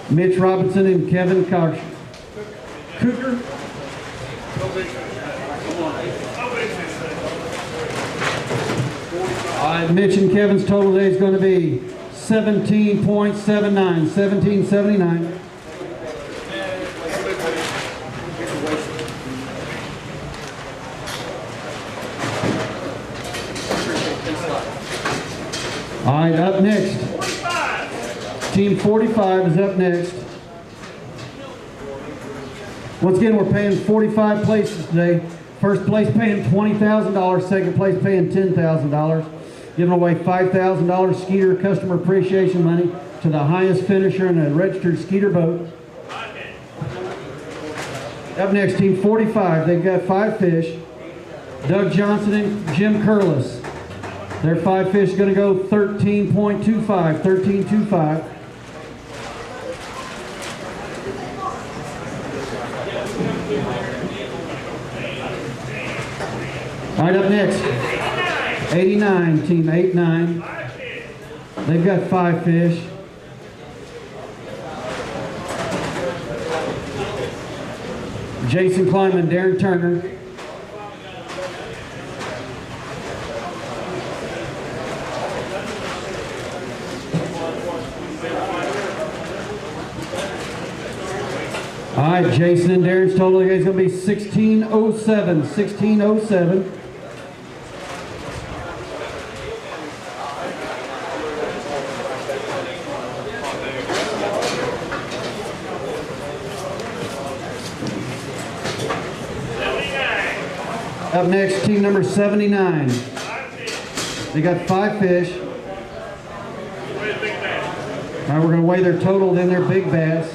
Mitch Robinson and Kevin Cougar. All right, Mitch and Kevin's total today is going to be 17.79, 17.79. All right, up next. 45. Team 45 is up next. Once again, we're paying 45 places today. First place paying $20,000, second place paying $10,000. Giving away $5,000 Skeeter customer appreciation money to the highest finisher in a registered Skeeter boat. Up next, Team 45, they've got 5 fish. Doug Johnson and Jim Curlis. Their 5 fish is going to go 13.25, 13.25. All right, up next, 89, team 89. They've got 5 fish. Jason Kleiman, Darren Turner. All right, Jason and Darren's total is going to be 1607, 1607. Up next, team number 79. They got 5 fish. All right, we're going to weigh their total, then their big bass.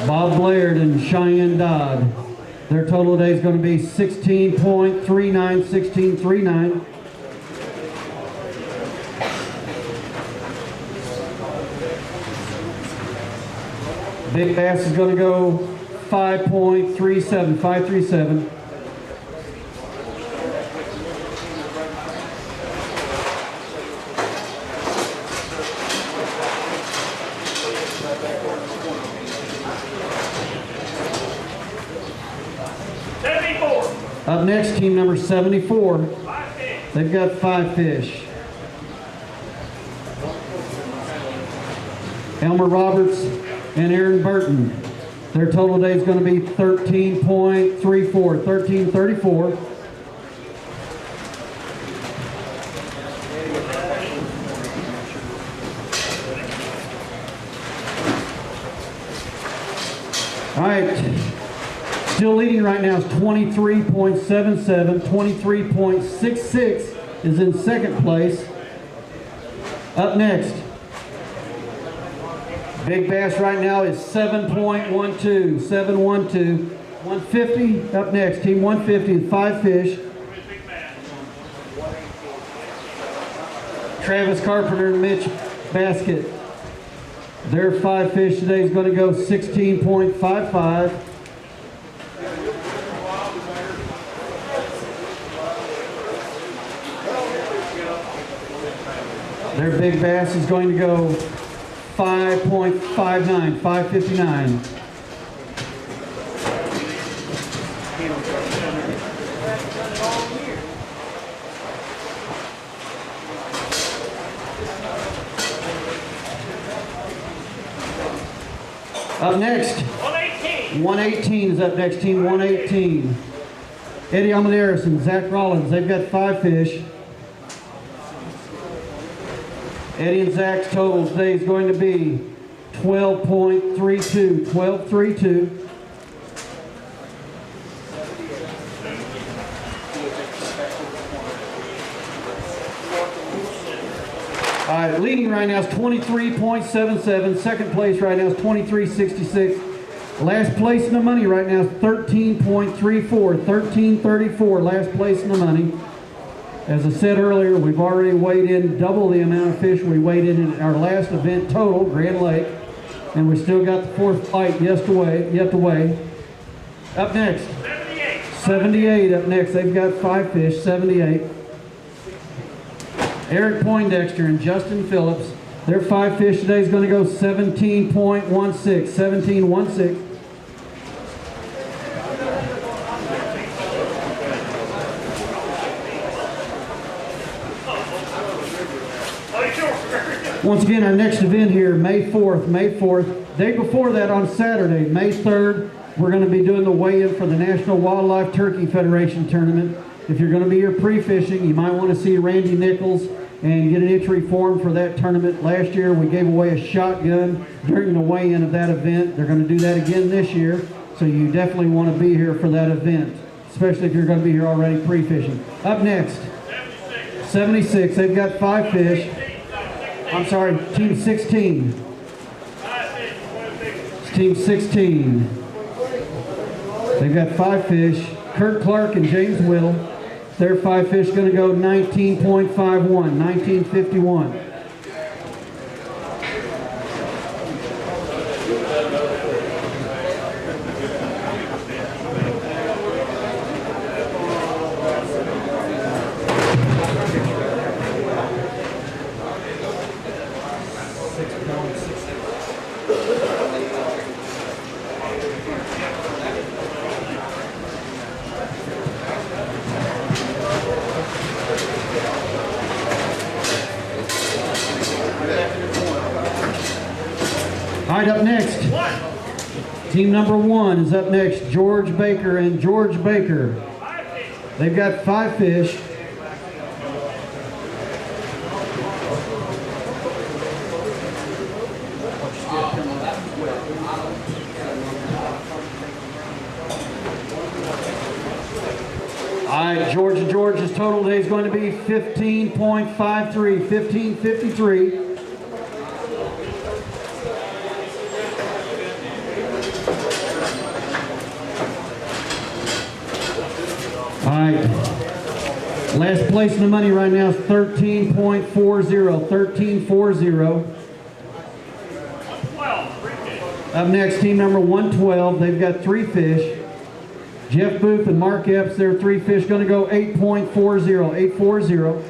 Bob Blaird and Cheyenne Dodd. Their total today is going to be 16.39, 16.39. Big bass is going to go 5.37, 5.37. Up next, team number 74. They've got 5 fish. Elmer Roberts and Aaron Burton. Their total today is going to be 13.34, 13.34. All right. Still leading right now is 23.77. 23.66 is in second place. Up next, big bass right now is 7.12. 7.12. 150 up next. Team 150 is 5 fish. Travis Carpenter and Mitch Basket. Their 5 fish today is going to go 16.55. Their big bass is going to go 5.59, 5.59. Up next, 118. 118 is up next, team 118. Eddie Amadeus and Zach Rollins, they've got 5 fish. Eddie and Zach's total today is going to be 12.32, 12.32. All right, leading right now is 23.77. Second place right now is 23.66. Last place in the money right now is 13.34, 13.34. Last place in the money. As I said earlier, we've already weighed in double the amount of fish we weighed in our last event total, Grand Lake, and we still got the 4th fight yet to weigh. Up next, 78 up next. They've got 5 fish, 78. Eric Poindexter and Justin Phillips. Their 5 fish today is going to go 17.16, 17.16. Once again, our next event here, May 4th, May 4th. Day before that on Saturday, May 3rd, we're going to be doing the weigh-in for the National Wildlife Turkey Federation Tournament. If you're going to be here pre-fishing, you might want to see Randy Nichols and get an entry form for that tournament. Last year, we gave away a shotgun during the weigh-in of that event. They're going to do that again this year, so you definitely want to be here for that event, especially if you're going to be here already pre-fishing. Up next, 76. They've got 5 fish. I'm sorry, Team 16. It's Team 16. They've got 5 fish. Kurt Clark and James Whittle. Their 5 fish going to go 19.51, 19.51. All right, up next, team number 1 is up next, George Baker and George Baker. They've got 5 fish. All right, Georgia's total today is going to be 15.53, 15.53. All right, last place in the money right now is 13.40, 13.40. Up next, team number 112, they've got 3 fish. Jeff Booth and Mark Epps, their 3 fish, going to go 8.40, 8.40.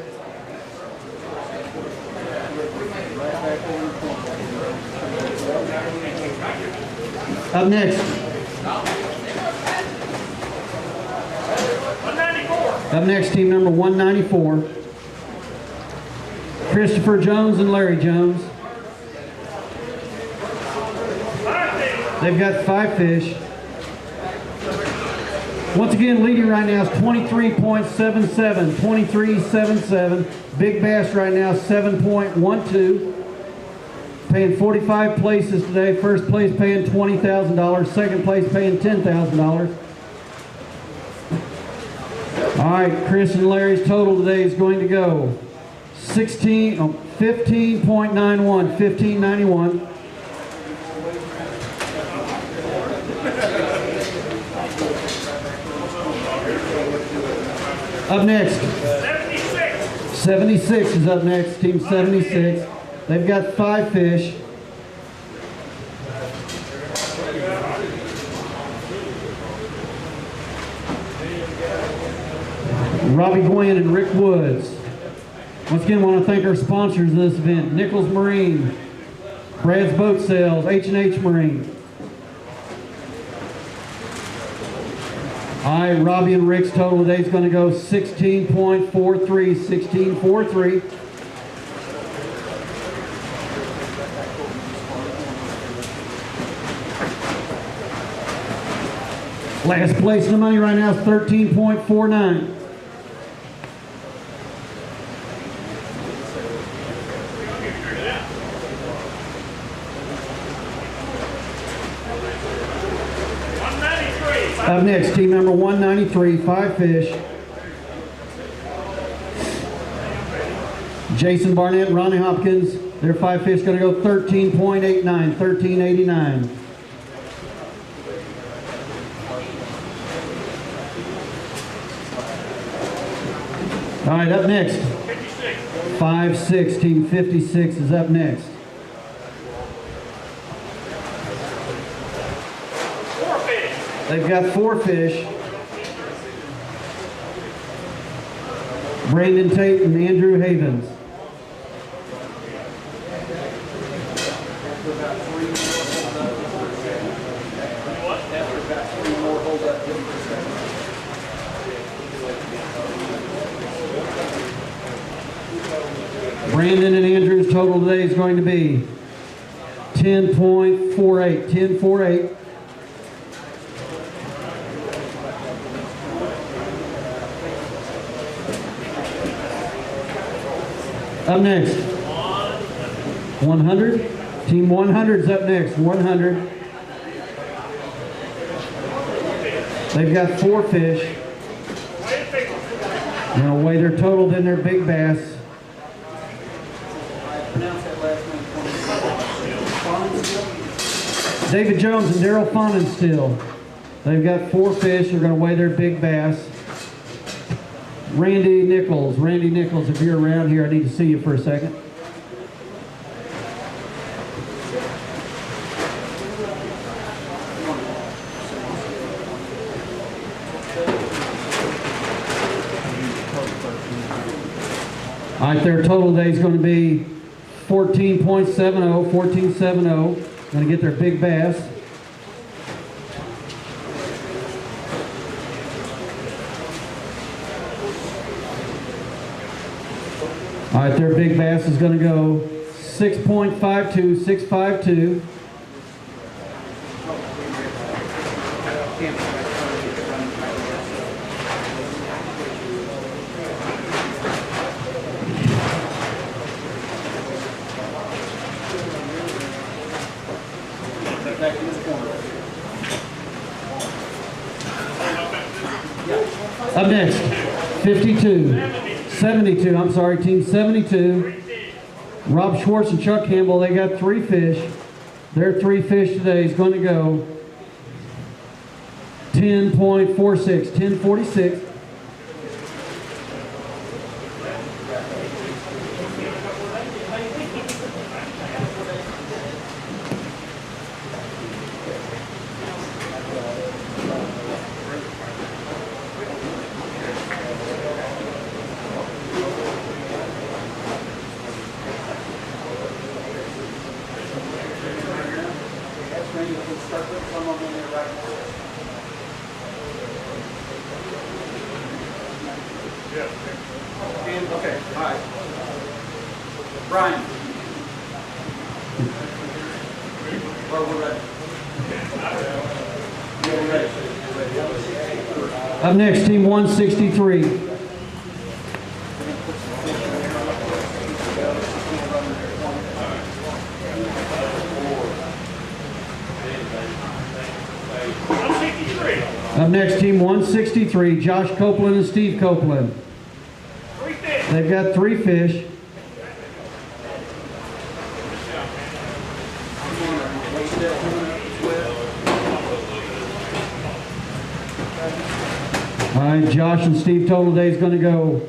Up next. 194. Up next, team number 194. Christopher Jones and Larry Jones. They've got 5 fish. Once again, leading right now is 23.77, 23.77. Big bass right now, 7.12. Paying 45 places today. First place paying $20,000. Second place paying $10,000. All right, Chris and Larry's total today is going to go 15.91, 15.91. Up next, 76 is up next, team 76. They've got 5 fish. Robbie Gwynn and Rick Woods. Once again, I want to thank our sponsors of this event, Nichols Marine, Brad's Boat Sales, H&H Marine. All right, Robbie and Rick's total today is going to go 16.43, 16.43. Last place in the money right now is 13.49. Up next, team number 193, 5 fish. Jason Barnett and Ronnie Hopkins, their 5 fish going to go 13.89, 13.89. All right, up next, 5-6, team 56 is up next. They've got 4 fish. Brandon Tate and Andrew Havens. Brandon and Andrew's total today is going to be 10.48, 10.48. Up next, 100. Team 100's up next, 100. They've got 4 fish. They're going to weigh their total, then their big bass. David Jones and Daryl Fonenstill. They've got 4 fish. They're going to weigh their big bass. Randy Nichols, if you're around here, I need to see you for a second. All right, their total today is going to be 14.70, 14.70. Going to get their big bass. All right, their big bass is going to go 6.52, 6.52. Up next, 52. 72, I'm sorry, team 72. Rob Schwartz and Chuck Campbell, they got 3 fish. Their 3 fish today is going to go 10.46, 10.46. Okay, all right. Brian. Well, we're ready. Up next, team 163. Up next, team 163, Josh Copeland and Steve Copeland. They've got 3 fish. All right, Josh and Steve total today is going to go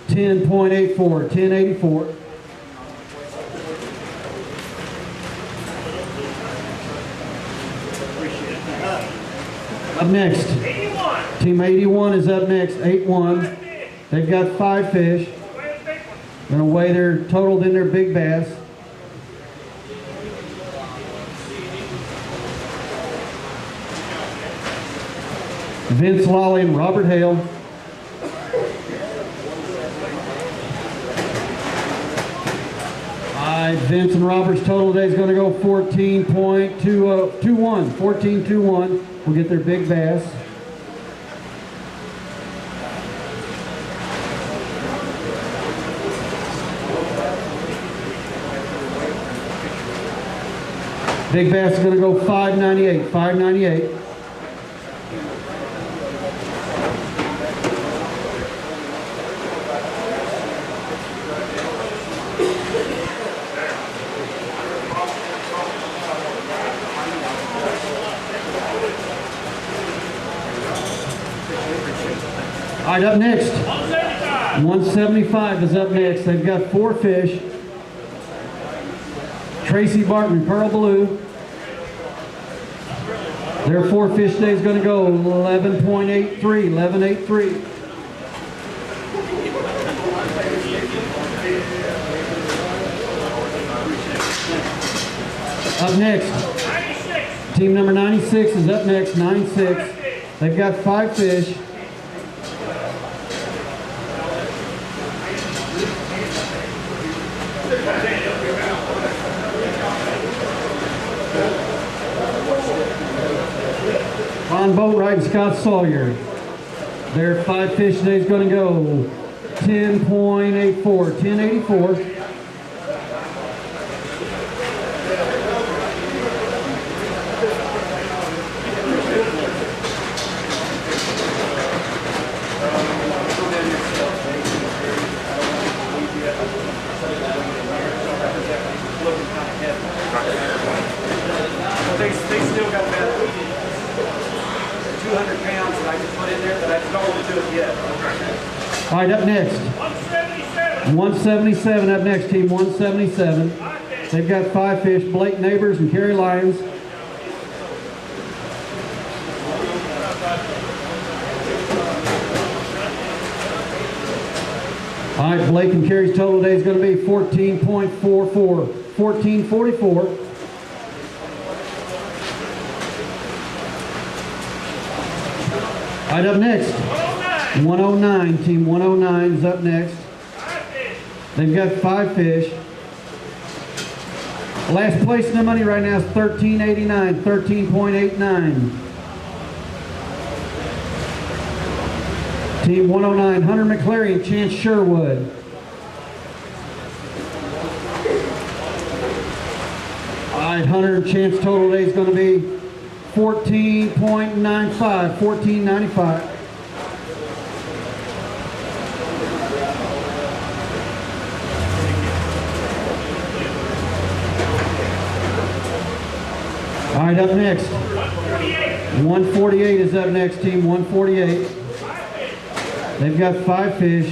10.84, 10.84. Up next, team 81 is up next, 8-1. They've got 5 fish. They're going to weigh their totaled in their big bass. Vince Lawley and Robert Hale. Vince and Robert's total today is going to go 14.21. 14.21. We'll get their big bass. Big bass is going to go 5.98. 5.98. All right, up next, 175 is up next. They've got 4 fish. Tracy Barton, Pearl Blue. Their 4 fish today is going to go 11.83, 11.83. Up next, team number 96 is up next, 9-6. They've got 5 fish. On boat riding Scott Sawyer. Their 5 fish today is going to go 10.84, 10.84. They still got about 200 pounds that I can put in there, but I don't want to do it yet. All right, up next. 177 up next, team 177. They've got 5 fish, Blake Neighbors and Kerry Lyons. All right, Blake and Kerry's total today is going to be 14.44, 14.44. All right, up next, 109, team 109 is up next. They've got 5 fish. Last place in the money right now is 13.89, 13.89. Team 109, Hunter McClary and Chance Sherwood. All right, Hunter and Chance total today is going to be 14.95, 14.95. right, up next. 148. 148 is up next, team 148. They've got 5 fish.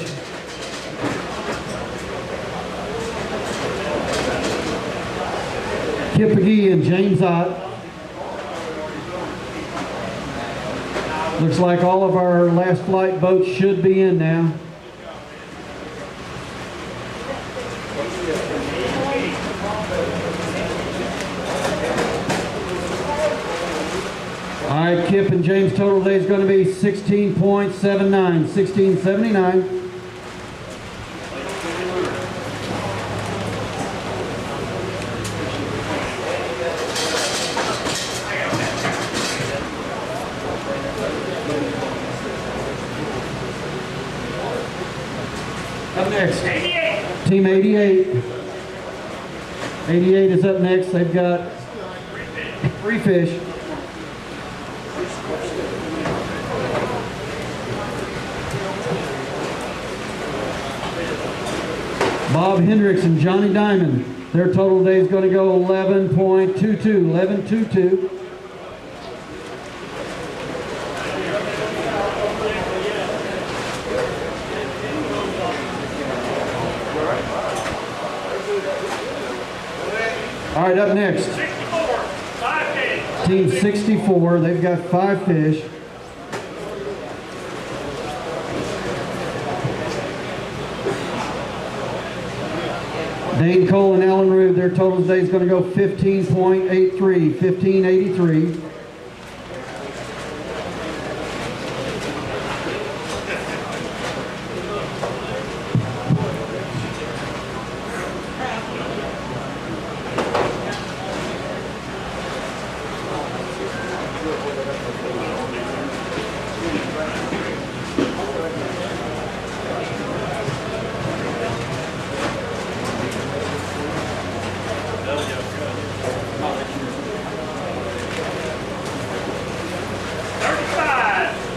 Kip McGee and James Ott. Looks like all of our last flight boats should be in now. All right, Kip and James total today is going to be 16.79, 1679. Up next, 88. team 88. 88 is up next. They've got 3 fish. Bob Hendricks and Johnny Diamond. Their total today is going to go 11.22, 11.22. All right, up next, 64. 5 fish. team 64. They've got 5 fish. Dane Cole and Alan Rude, their total today is going to go 15.83, 1583.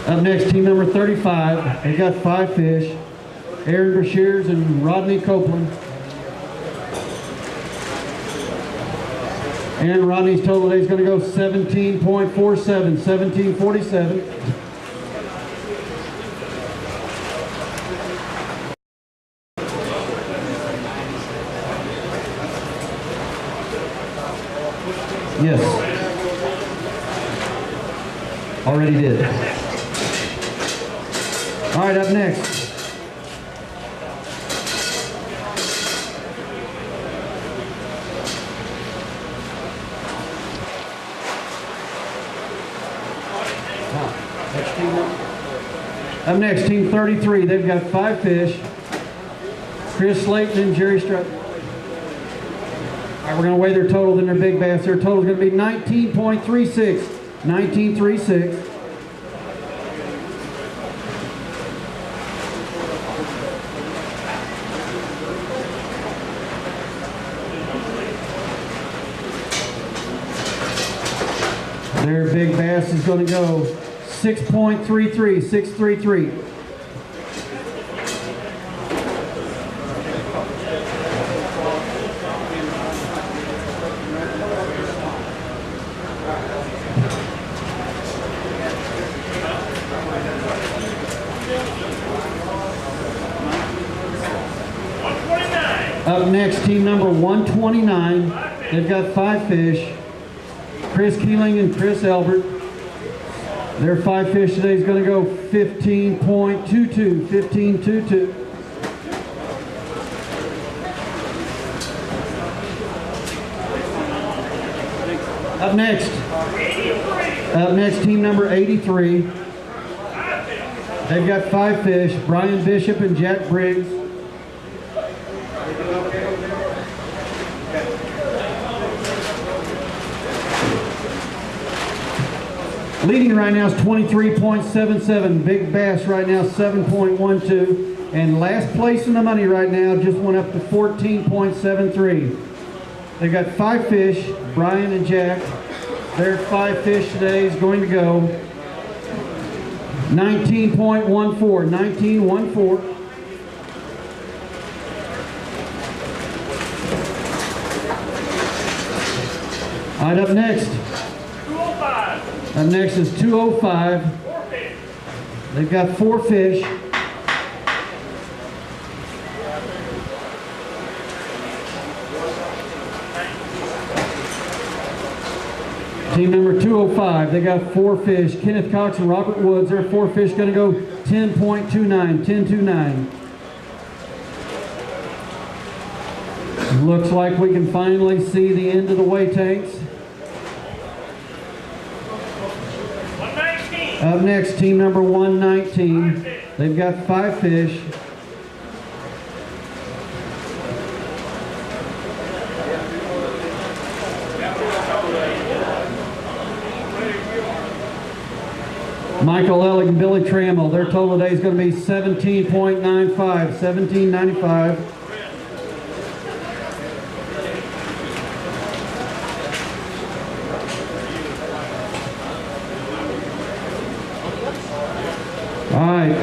Up next, team number 35. They got 5 fish. Aaron Brashears and Rodney Copeland. And Rodney's total today is going to go 17.47, 1747. Yes. Already did. All right, up next. Up next, team 33. They've got 5 fish. Chris Slayton and Jerry Strutt. All right, we're going to weigh their total in their big bass. Their total is going to be 19.36. 1936. Their big bass is going to go 6.33, 633. Up next, team number 129. They've got 5 fish. Chris Keeling and Chris Albert. Their 5 fish today is going to go 15.22, 1522. Up next. Up next, team number 83. They've got 5 fish. Brian Bishop and Jack Briggs. Leading right now is 23.77. Big bass right now 7.12. And last place in the money right now just went up to 14.73. They got 5 fish, Brian and Jack. Their 5 fish today is going to go 19.14, 19.14. All right, up next, Up next is 205. They've got 4 fish. Team number 205, they got 4 fish. Kenneth Cox and Robert Woods, their 4 fish going to go 10.29, 10.29. Looks like we can finally see the end of the weigh tanks. 119. Up next, team number 119. They've got 5 fish. Michael Ellick and Billy Trammell, their total today is going to be 17.95, 17.95. All right,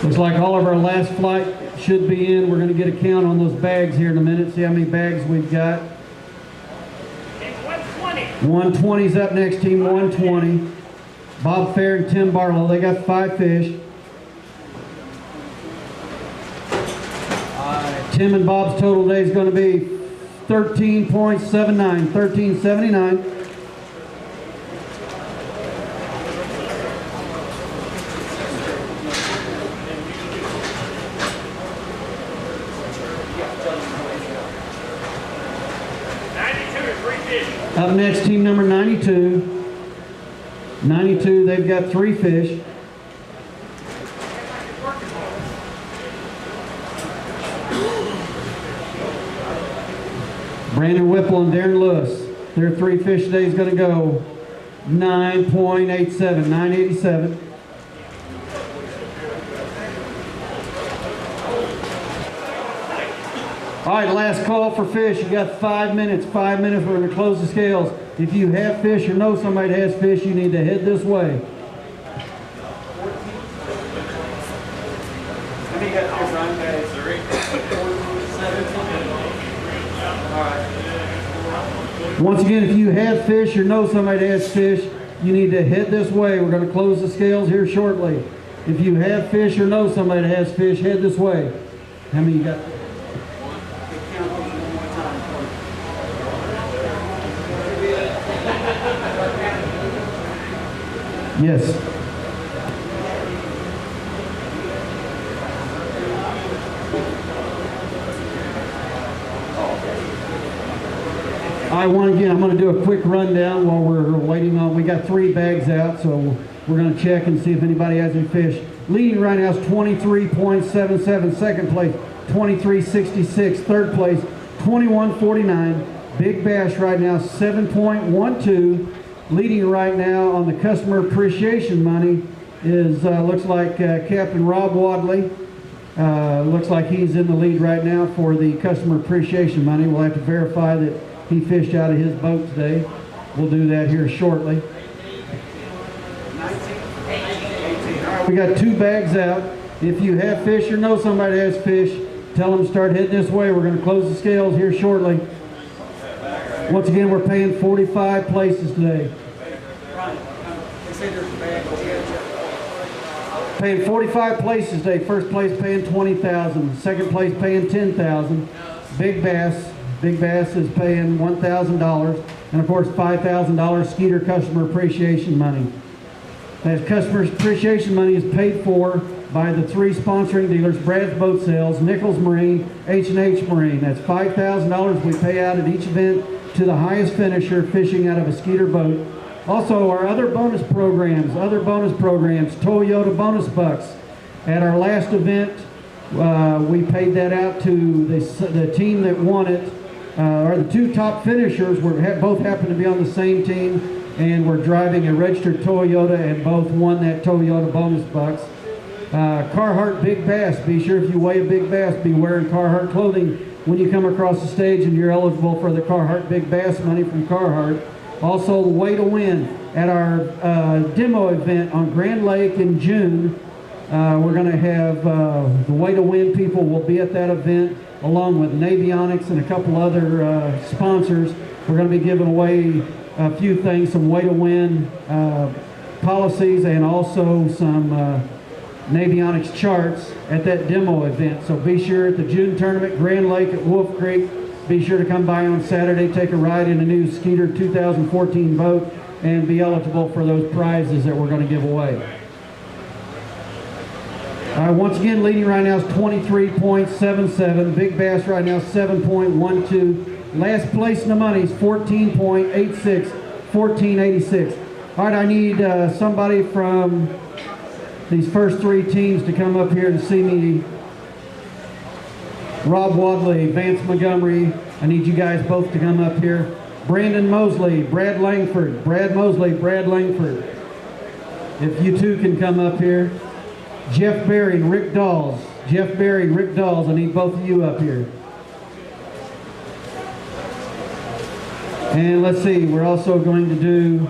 looks like all of our last flight should be in. We're going to get a count on those bags here in a minute, see how many bags we've got. It's 120. 120's up next, team 120. Bob Fair and Tim Barlow, they got 5 fish. Tim and Bob's total today is going to be 13.79, 13.79. Up next, team number 92. 92, they've got 3 fish. Brandon Whipple and Darren Lewis, their 3 fish today is going to go 9.87, 9.87. All right, last call for fish. You got 5 minutes. 5 minutes. We're going to close the scales. If you have fish or know somebody has fish, you need to head this way. Once again, if you have fish or know somebody has fish, you need to head this way. We're going to close the scales here shortly. If you have fish or know somebody that has fish, head this way. How many you got? Yes. I'm going to do a quick rundown while we're waiting on. We got 3 bags out, so we're going to check and see if anybody has any fish. Leading right now is 23.77, second place 23.66, third place 21.49. Big Bass right now 7.12. Leading right now on the customer appreciation money is looks like Captain Rob Wadley. Looks like he's in the lead right now for the customer appreciation money. We'll have to verify that he fished out of his boat today. We'll do that here shortly. We got 2 bags out. If you have fish or know somebody has fish, tell them to start heading this way. We're going to close the scales here shortly. Once again, we're paying 45 places today. Paying 45 places today. First place paying $20,000. Second place paying $10,000. Big Bass is paying $1,000. And of course, $5,000 Skeeter customer appreciation money. That customer appreciation money is paid for by the 3 sponsoring dealers: Brad's Boat Sales, Nichols Marine, H&H Marine. That's $5,000 we pay out at each event to the highest finisher fishing out of a Skeeter boat. Also, our other bonus programs, Toyota bonus bucks. At our last event, we paid that out to the team that won it, or the 2 top finishers both happened to be on the same team, and we're driving a registered Toyota, and both won that Toyota bonus bucks. Carhartt Big Bass. Be sure if you weigh a big bass, be wearing Carhartt clothing when you come across the stage, and you're eligible for the Carhartt Big Bass money from Carhartt. Also, the Way to Win at our demo event on Grand Lake in June. We're going to have the Way to Win people will be at that event, along with Navionics and a couple other sponsors. We're going to be giving away a few things, some way to win policies, and also some Navionics charts at that demo event. So be sure at the June tournament, Grand Lake at Wolf Creek, be sure to come by on Saturday, take a ride in a new Skeeter 2014 boat, and be eligible for those prizes that we're going to give away. Once again, leading right now is 23.77. Big Bass right now 7.12. Last place in the money is 14.86, 14.86. All right, I need somebody from these first three teams to come up here and see me. Rob Wadley, Vance Montgomery, I need you guys both to come up here. Brandon Mosley, Brad Langford, Brad Mosley, Brad Langford. If you two can come up here. Jeff Berry and Rick Dawes. Jeff Berry, Rick Dawes, I need both of you up here. And let's see, we're also going to do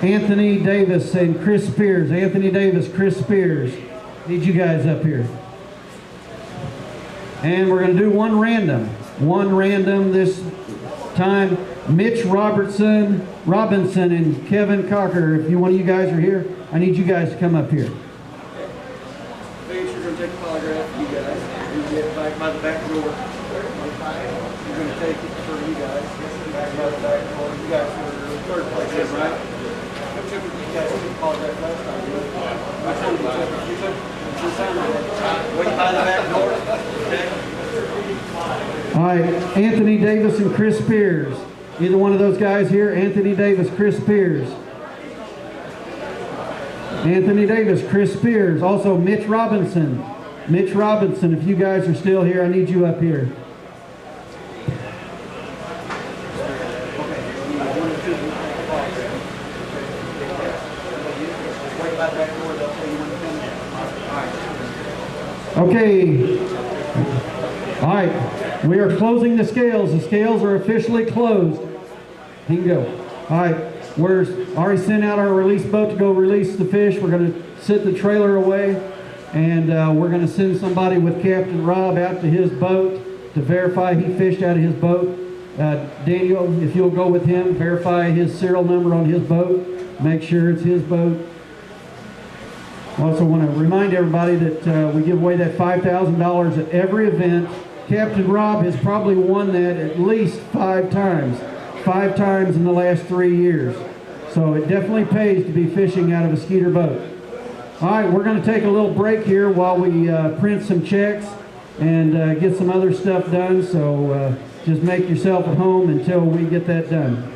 Anthony Davis and Chris Spears. Anthony Davis, Chris Spears. Need you guys up here. And we're going to do one random. One random this time. Mitch Robinson and Kevin Cocker. If one of you guys are here, I need you guys to come up here. Make sure you're going to take a polygraph for you guys. You get back by the back door. You're going to take it for you guys. Back by the back door. You guys were third place, right? You guys took the polygraph last time. I told you took this time. Wait by the back door. Okay? All right, Anthony Davis and Chris Spears. Either one of those guys here, Anthony Davis, Chris Spears. Anthony Davis, Chris Spears. Also Mitch Robinson. Mitch Robinson, if you guys are still here, I need you up here. Okay. All right. We are closing the scales. The scales are officially closed. He can go. All right. We're already sent out our release boat to go release the fish. We're going to sit the trailer away, and we're going to send somebody with Captain Rob out to his boat to verify he fished out of his boat. Daniel, if you'll go with him, verify his serial number on his boat. Make sure it's his boat. I also want to remind everybody that we give away that $5,000 at every event. Captain Rob has probably won that at least 5 times. 5 times in the last 3 years. So it definitely pays to be fishing out of a Skeeter boat. All right, we're going to take a little break here while we print some checks and get some other stuff done. So just make yourself at home until we get that done.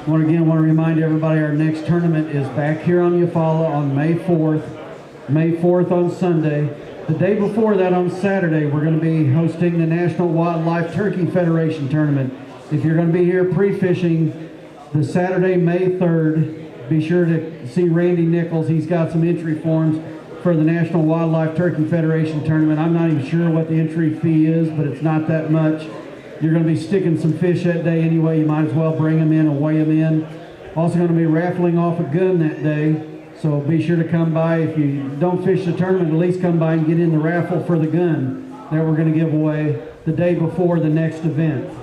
Want to remind everybody our next tournament is back here on Eufaula on May 4th. May 4th on Sunday. The day before that on Saturday, we're going to be hosting the National Wildlife Turkey Federation Tournament. If you're going to be here pre-fishing the Saturday, May 3rd, be sure to see Randy Nichols. He's got some entry forms for the National Wildlife Turkey Federation Tournament. I'm not even sure what the entry fee is, but it's not that much. You're going to be sticking some fish that day anyway. You might as well bring them in and weigh them in. Also going to be raffling off a gun that day. So be sure to come by. If you don't fish the tournament, at least come by and get in the raffle for the gun that we're going to give away the day before the next event.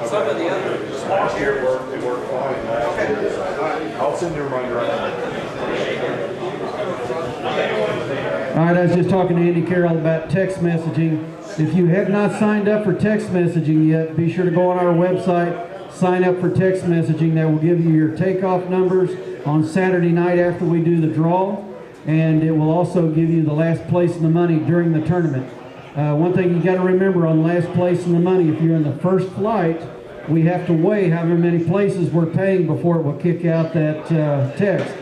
Some of the other small Here it worked fine. Okay. I'll send you a reminder right now. All right, I was just talking to Andy Carroll about text messaging. If you have not signed up for text messaging yet, be sure to go on our website, sign up for text messaging. That will give you your takeoff numbers on Saturday night after we do the draw, and it will also give you the last place in the money during the tournament. One thing you got to remember on last place in the money, if you're in the first flight, we have to weigh however many places we're paying before it will kick out that text.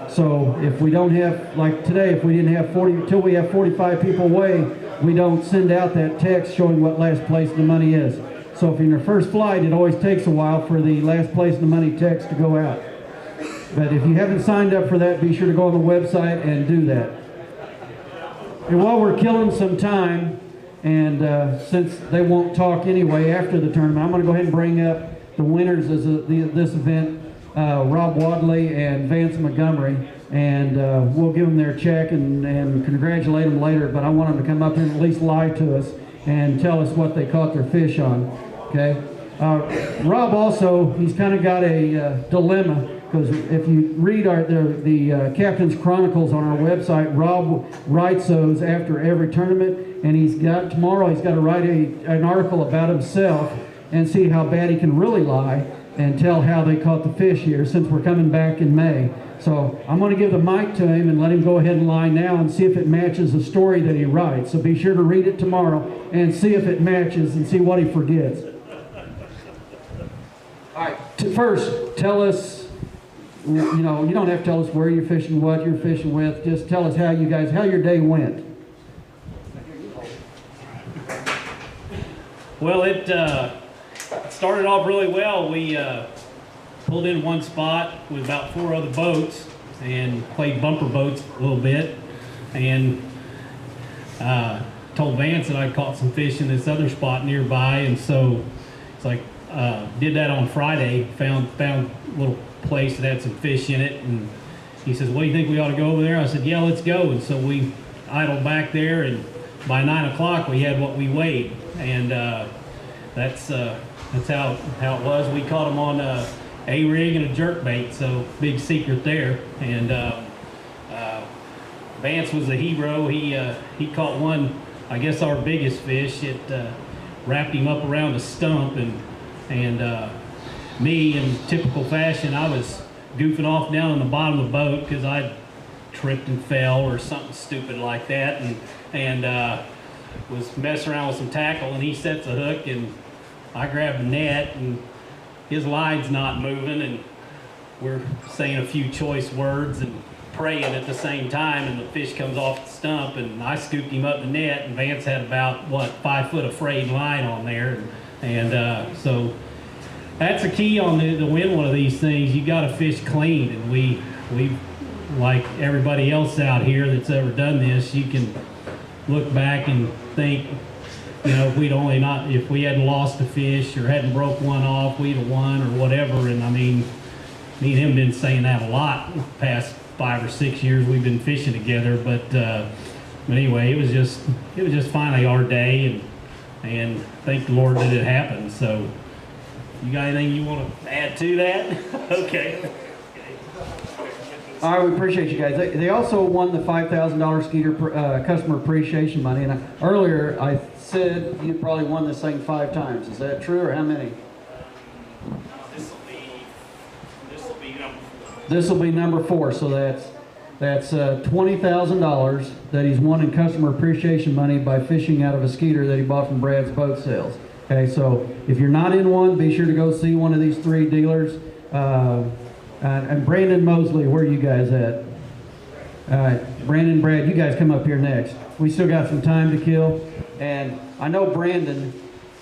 So if we don't have, like today, if we didn't have 40, until we have 45 people weigh, we don't send out that text showing what last place in the money is. So if you're in your first flight, it always takes a while for the last place in the money text to go out. But if you haven't signed up for that, be sure to go on the website and do that. And while we're killing some time, and since they won't talk anyway after the tournament, I'm going to go ahead and bring up the winners of this event, Rob Wadley and Vance Montgomery, and we'll give them their check and congratulate them later, but I want them to come up here and at least lie to us and tell us what they caught their fish on, okay? Rob also, he's kind of got a dilemma, because if you read the Captain's Chronicles on our website, Rob writes those after every tournament, and tomorrow he's got to write an article about himself and see how bad he can really lie and tell how they caught the fish here, since we're coming back in May. So I'm going to give the mic to him and let him go ahead and lie now and see if it matches the story that he writes. So be sure to read it tomorrow and see if it matches and see what he forgets. All right, first, tell us, you don't have to tell us where you're fishing, what you're fishing with. Just tell us how your day went. Well, it started off really well. We pulled in one spot with about 4 other boats and played bumper boats a little bit, and told Vance that I caught some fish in this other spot nearby, and so it's like did that on Friday. Found a little place that had some fish in it, and he says, "What do you think we ought to go over there?" I said, "Yeah, let's go." And so we idled back there, and by 9 o'clock we had what we weighed, and that's how it was. We caught them on a rig and a jerkbait, so big secret there. And Vance was a hero. He caught one, I guess our biggest fish. It wrapped him up around a stump, and me, in typical fashion, I was goofing off down on the bottom of the boat because I tripped and fell or something stupid like that, and was messing around with some tackle, and he sets a hook, and I grab the net, and his line's not moving, and we're saying a few choice words and praying at the same time, and the fish comes off the stump, and I scooped him up the net, and Vance had about, 5 foot of frayed line on there, and so that's the key on to win one of these things. You got to fish clean, and we like everybody else out here that's ever done this, you can look back and think, you know, if we hadn't lost a fish or hadn't broke one off, we'd have won or whatever. And I mean, me and him been saying that a lot the past 5 or 6 years we've been fishing together. But anyway, it was just finally our day, and thank the Lord that it happened. So, you got anything you want to add to that? Okay. All right, we appreciate you guys. They also won the $5,000 Skeeter customer appreciation money. And earlier I said you probably won this thing 5 times. Is that true, or how many? This will be number 4. So that's $20,000 that he's won in customer appreciation money by fishing out of a Skeeter that he bought from Brad's Boat Sales. Okay, so if you're not in one, be sure to go see one of these 3 dealers. And Brandon Mosley, where are you guys at? All right, Brandon, Brad, you guys come up here next. We still got some time to kill. And I know Brandon,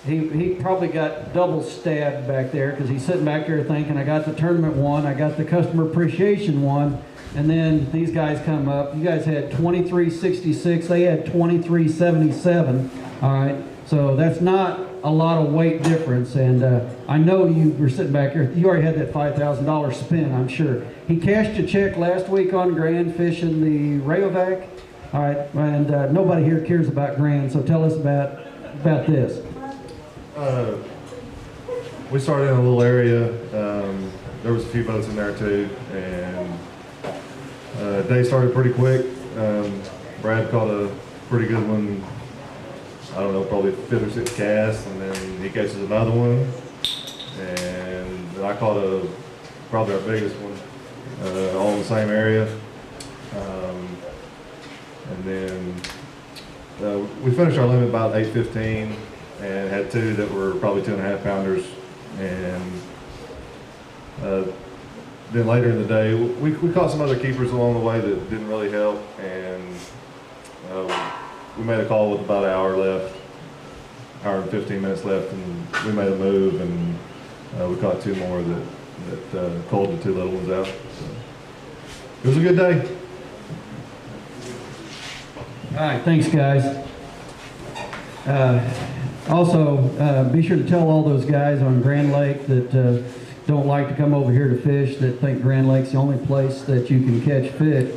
he probably got double stabbed back there because he's sitting back there thinking, I got the tournament one, I got the customer appreciation one, and then these guys come up. You guys had 23.66, they had 23.77. All right, so that's not a lot of weight difference, and I know you were sitting back here, you already had that $5,000 spin, I'm sure. He cashed a check last week on Grand fishing the Rayovac. All right, and nobody here cares about Grand, so tell us about this. We started in a little area. There was a few boats in there too, and day started pretty quick. Brad caught a pretty good one. I don't know, probably 5th or 6th cast, and then he catches another one, and I caught probably our biggest one, all in the same area. And then we finished our limit about 8:15, and had 2 that were probably 2.5 pounders, and then later in the day we caught some other keepers along the way that didn't really help, and we made a call with about an hour left, hour and 15 minutes left, and we made a move, and we caught 2 more that culled the 2 little ones out. So it was a good day. All right, thanks guys. Also, be sure to tell all those guys on Grand Lake that don't like to come over here to fish, that think Grand Lake's the only place that you can catch fish,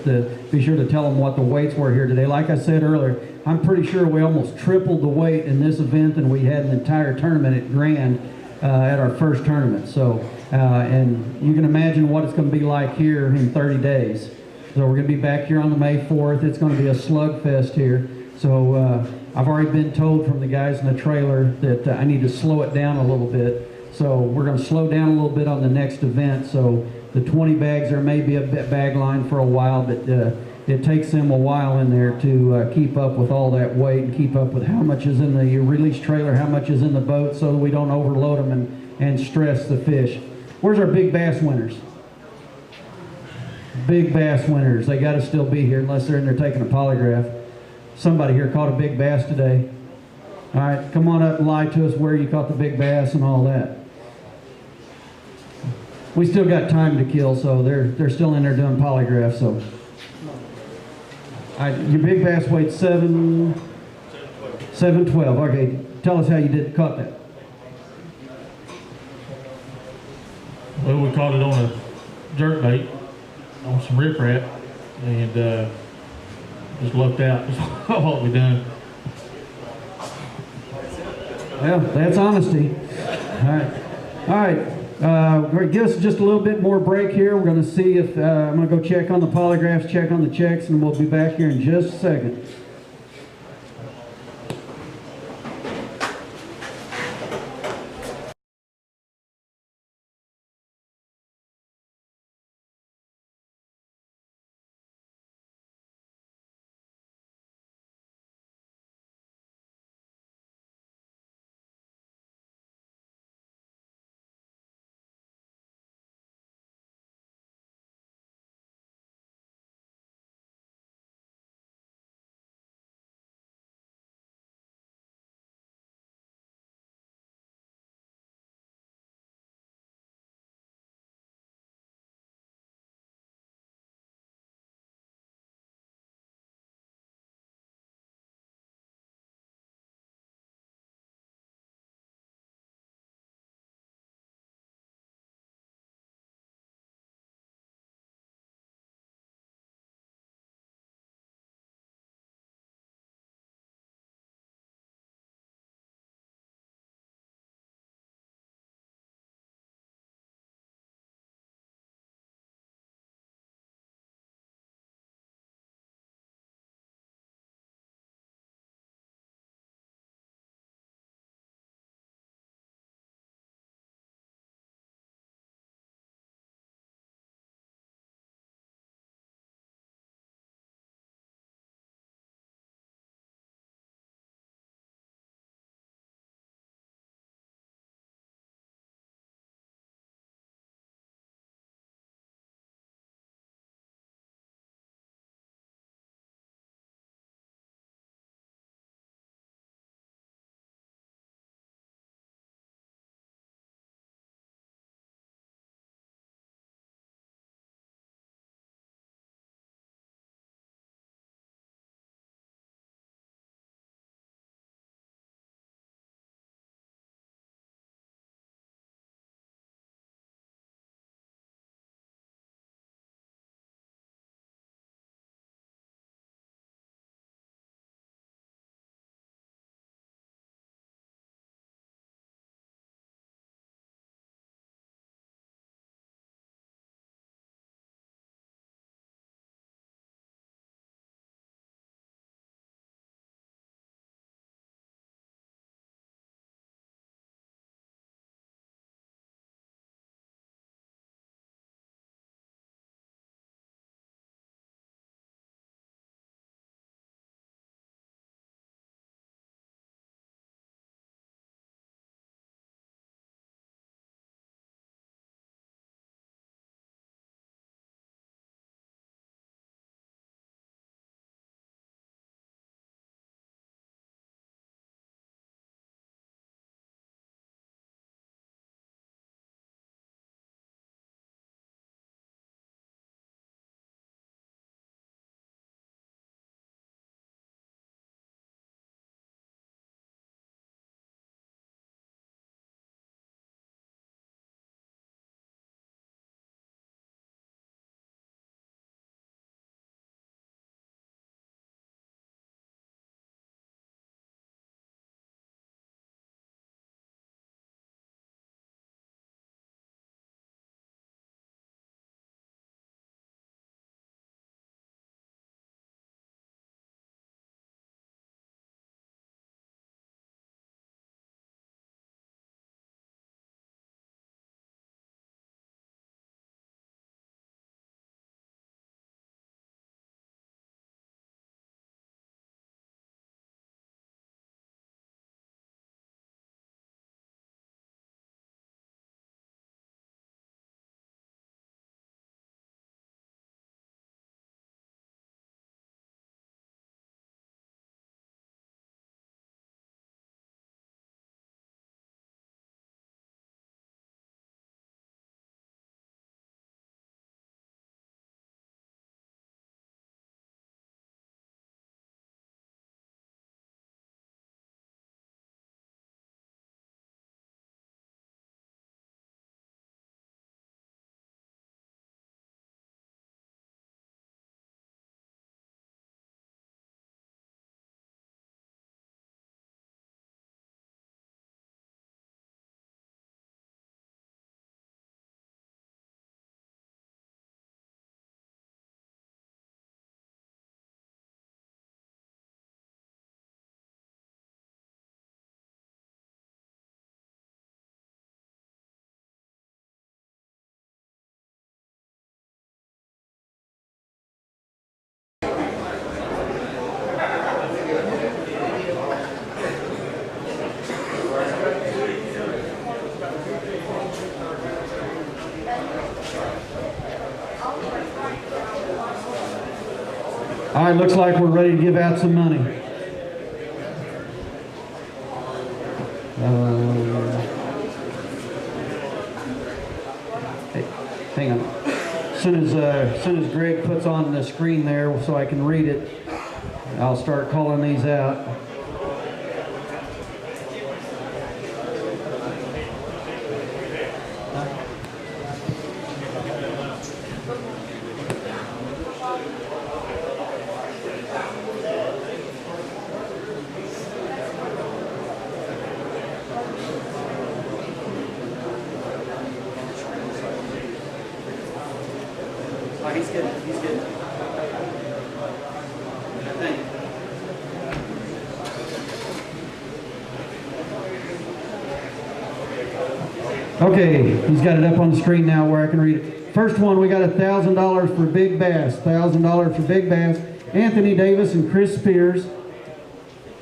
be sure to tell them what the weights were here today. Like I said earlier, I'm pretty sure we almost tripled the weight in this event than we had in the entire tournament at Grand at our first tournament. So, and you can imagine what it's going to be like here in 30 days. So we're going to be back here on the May 4th. It's going to be a slugfest here. So I've already been told from the guys in the trailer that I need to slow it down a little bit. So we're going to slow down a little bit on the next event. So the 20 bags, there may be a bag line for a while, but it takes them a while in there to keep up with all that weight and keep up with how much is in the release trailer, how much is in the boat, so that we don't overload them and stress the fish. Where's our big bass winners? Big bass winners. They got to still be here unless they're in there taking a polygraph. Somebody here caught a big bass today. All right, come on up and lie to us where you caught the big bass and all that. We still got time to kill, so they're still in there doing polygraphs. So, all right, your big bass weighed 712. Okay, tell us how you caught that. Well, we caught it on a jerk bait on some riprap, and just lucked out. That's what we done. Well, that's honesty. All right. All right. Give us just a little bit more break here. We're going to see if I'm going to go check on the polygraphs, check on the checks, and we'll be back here in just a second. All right, looks like we're ready to give out some money. Hey, hang on. As soon as Greg puts on the screen there so I can read it, I'll start calling these out. Oh, he's good. He's good. Thank you. Okay, he's got it up on the screen now where I can read it. First one, we got $1,000 for Big Bass. $1,000 for Big Bass. Anthony Davis and Chris Spears.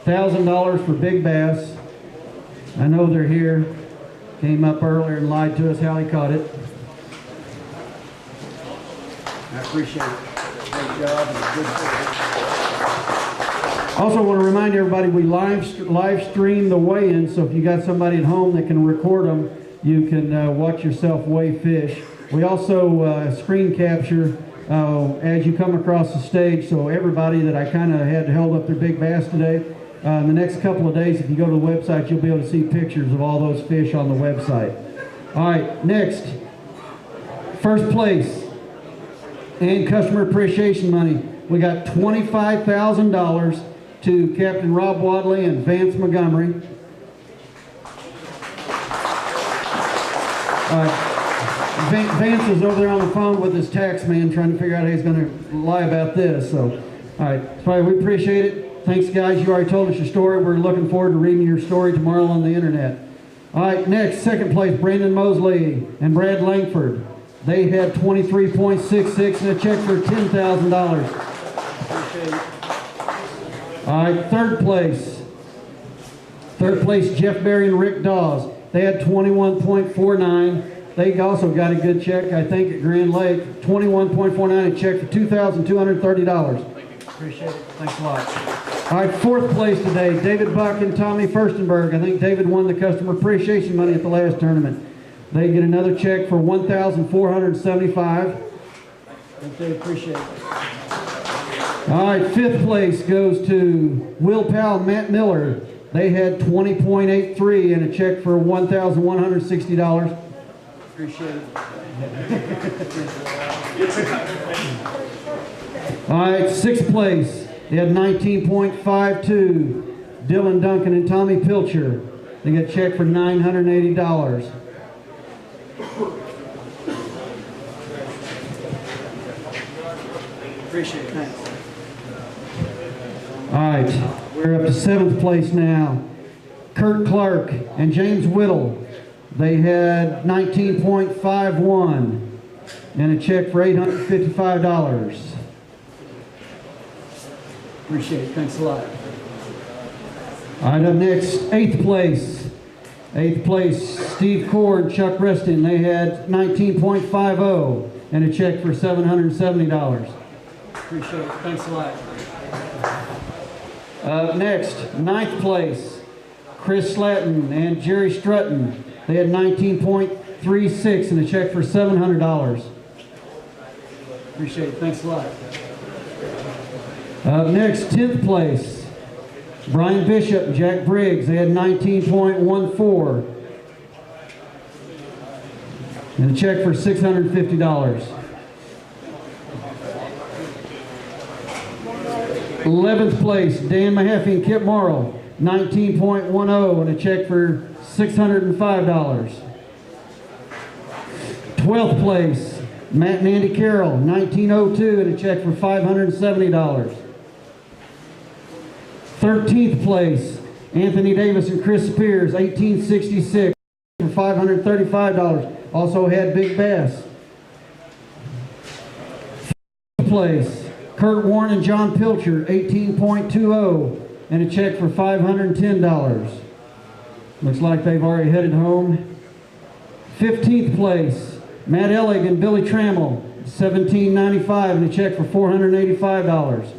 $1,000 for Big Bass. I know they're here. Came up earlier and lied to us how he caught it. I appreciate it. Great job and good service. Also want to remind everybody we live stream the weigh-in, so if you got somebody at home that can record them, you can watch yourself weigh fish. We also screen capture as you come across the stage, so everybody that I kind of had held up their big bass today, in the next couple of days, if you go to the website, you'll be able to see pictures of all those fish on the website. All right, next, first place and customer appreciation money. We got $25,000 to Captain Rob Wadley and Vance Montgomery. Vance is over there on the phone with his tax man trying to figure out how he's going to lie about this. So, all right, so we appreciate it. Thanks, guys. You already told us your story. We're looking forward to reading your story tomorrow on the internet. All right, next, second place, Brandon Mosley and Brad Langford. They had 23.66 and a check for $10,000. Appreciate it. All right, third place. Third place, Jeff Berry and Rick Dawes. They had 21.49. They also got a good check, I think, at Grand Lake. 21.49, a check for $2,230. Appreciate it. Thanks a lot. All right, fourth place today, David Buck and Tommy Furstenberg. I think David won the customer appreciation money at the last tournament. They get another check for $1,475. They appreciate it. All right, fifth place goes to Will Powell and Matt Miller. They had 20.83 and a check for $1,160. Appreciate it. All right, sixth place. They had 19.52. Dylan Duncan and Tommy Pilcher. They got a check for $980. Appreciate it. Thanks. All right, we're up to seventh place now. Kurt Clark and James Whittle. They had 19.51 and a check for $855. Appreciate it. Thanks a lot. All right, up next, eighth place. Eighth place, Steve Cord and Chuck Reston. They had 19.50 and a check for $770. Appreciate it. Thanks a lot. Up next, ninth place, Chris Slatton and Jerry Strutton. They had 19.36 and a check for $700. Appreciate it. Thanks a lot. Up next, 10th place, Brian Bishop and Jack Briggs. They had 19.14 and a check for $650. 11th place, Dan Mahaffey and Kip Morrow, 19.10 and a check for $605. 12th place, Matt and Andy Carroll, 19.02 and a check for $570. 13th place, Anthony Davis and Chris Spears, 18.66 for $535. Also had Big Bass. 5th place, Kurt Warren and John Pilcher, 18.20 and a check for $510. Looks like they've already headed home. 15th place, Matt Ellig and Billy Trammell, $17.95 and a check for $485.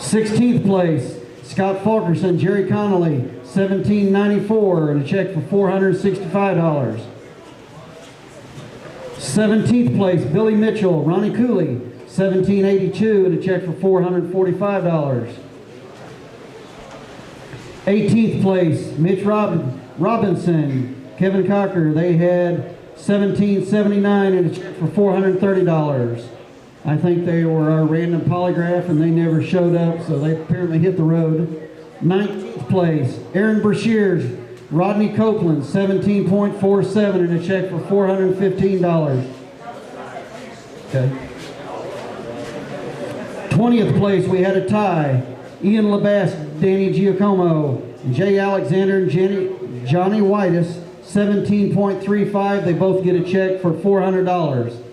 16th place, Scott Fulkerson, Jerry Connolly, $17.94 and a check for $465. 17th place, Billy Mitchell, Ronnie Cooley, $17.82 and a check for $445. 18th place, Mitch Robinson, Kevin Cocker, they had $17.79 and a check for $430. I think they were our random polygraph and they never showed up, so they apparently hit the road. 19th place, Aaron Brashears, Rodney Copeland, $17.47 and a check for $415. Okay. 20th place, we had a tie. Ian Labasse, Danny Giacomo, Jay Alexander and Johnny Whitus, $17.35. They both get a check for $400.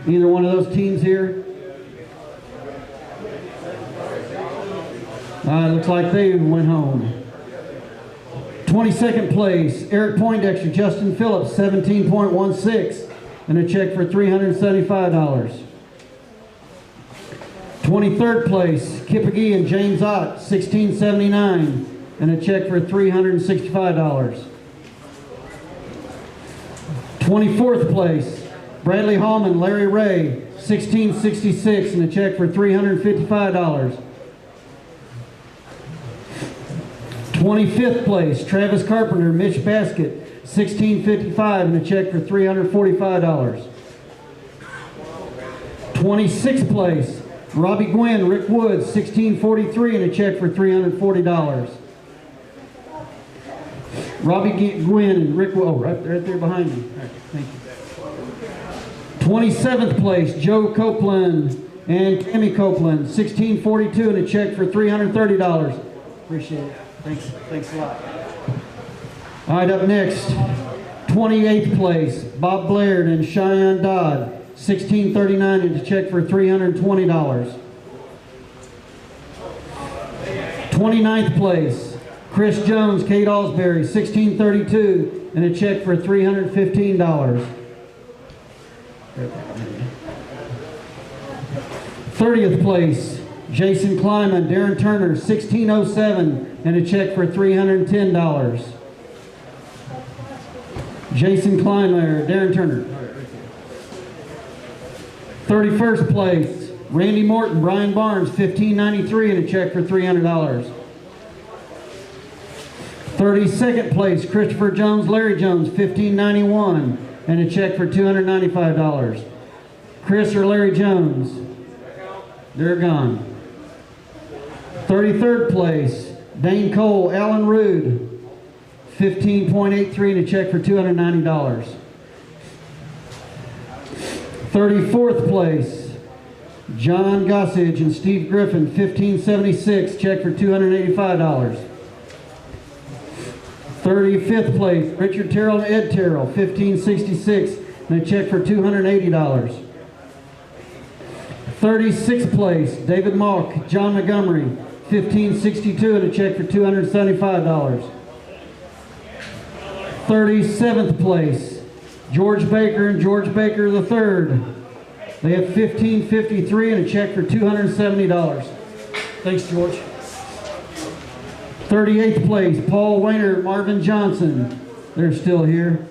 Either one of those teams here? Looks like they went home. 22nd place, Eric Poindexter, Justin Phillips, $17.16 and a check for $375. 23rd place, Kip McGee and James Ott, $16.79 and a check for $365. 24th place, Bradley Hallman, Larry Ray, $16.66 and a check for $355. 25th place, Travis Carpenter, Mitch Baskett, $16.55 and a check for $345. 26th place, Robbie Gwynn, Rick Woods, $16.43 and a check for $340. Robbie Gwynn and Rick Woods, oh, right there behind me. Right, thank you. 27th place, Joe Copeland and Tammy Copeland, $16.42 and a check for $330. Appreciate it. Thanks a lot. All right, up next, 28th place, Bob Blaird and Cheyenne Dodd, $16.39 and a check for $320. 29th place, Chris Jones, Kate Alsbury, $16.32 and a check for $315. 30th place, Jason Kleiman, Darren Turner, $16.07 and a check for $310. Jason Kleiman, Darren Turner. 31st place, Randy Morton, Brian Barnes, $15.93 and a check for $300. 32nd place, Christopher Jones, Larry Jones, $15.91 and a check for $295. Chris or Larry Jones, they're gone. 33rd place, Dane Cole, Alan Rude, $15.83 and a check for $290. 34th place, John Gossage and Steve Griffin, $15.76, check for $285. 35th place, Richard Terrell and Ed Terrell, $15.66 and a check for $280. 36th place, David Malk, John Montgomery, $15.62 and a check for $275. 37th place, George Baker and George Baker III. They have $15.53 and a check for $270. Thanks, George. 38th place, Paul Weiner, Marvin Johnson. They're still here.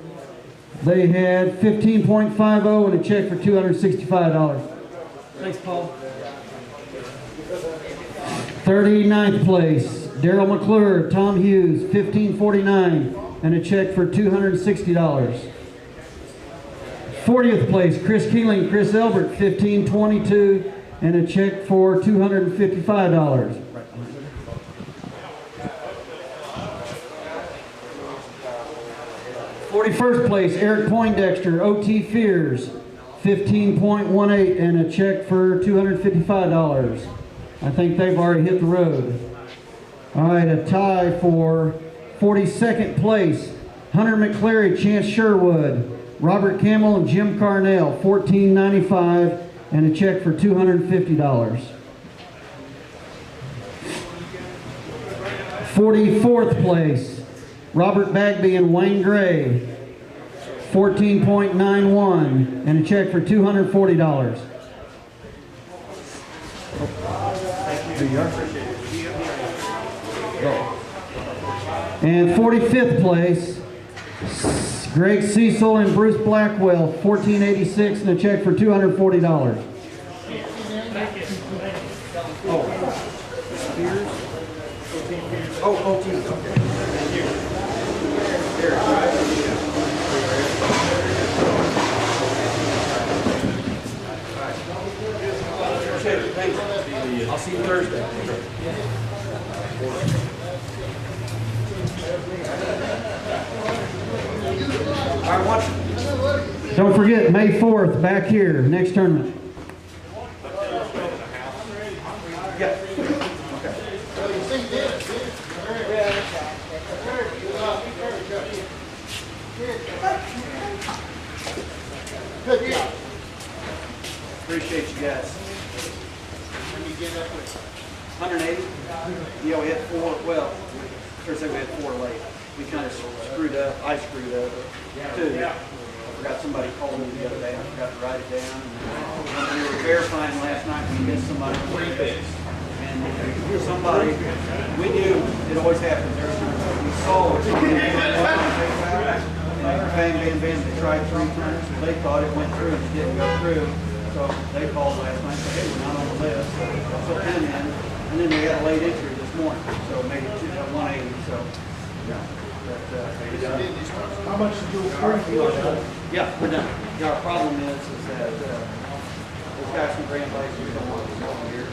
They had $15.50 and a check for $265. Thanks, Paul. 39th place, Daryl McClure, Tom Hughes, $15.49 and a check for $260. 40th place, Chris Keeling, Chris Elbert, $15.22 and a check for $255. 41st place, Eric Poindexter, O.T. Fears, $15.18 and a check for $255. I think they've already hit the road. All right, a tie for 42nd place, Hunter McClary, Chance Sherwood, Robert Campbell and Jim Carnell, $14.95 and a check for $250. 44th place, Robert Bagby and Wayne Gray, $14.91 and a check for $240. There you are. And 45th place, Greg Cecil and Bruce Blackwell, 1486, and a check for $240. Oh, OT. Okay. Thank you. There, right? Appreciate it. Thanks. I'll see you Thursday. All right, watch. Don't forget, May 4th, back here, next tournament. Yeah. Good job. Appreciate you guys. 180? Yeah, we had 4, well, first we had 4 late. We kind of screwed up, I screwed up too. I forgot somebody called me the other day, I forgot to write it down. And we were verifying last night, we missed somebody on 3 picks. And somebody, we knew it always happens. We saw it. And bang, bang, bang, they tried 3 times. They thought it went through and it didn't go through. So they called last night and said, hey, we're not on the list. So I put them in. And then we had a late entry this morning. So made it to 180. So, yeah. How much did you Yeah, we're done. Yeah, our problem is that those guys from Grand Lakes, we don't want to go here.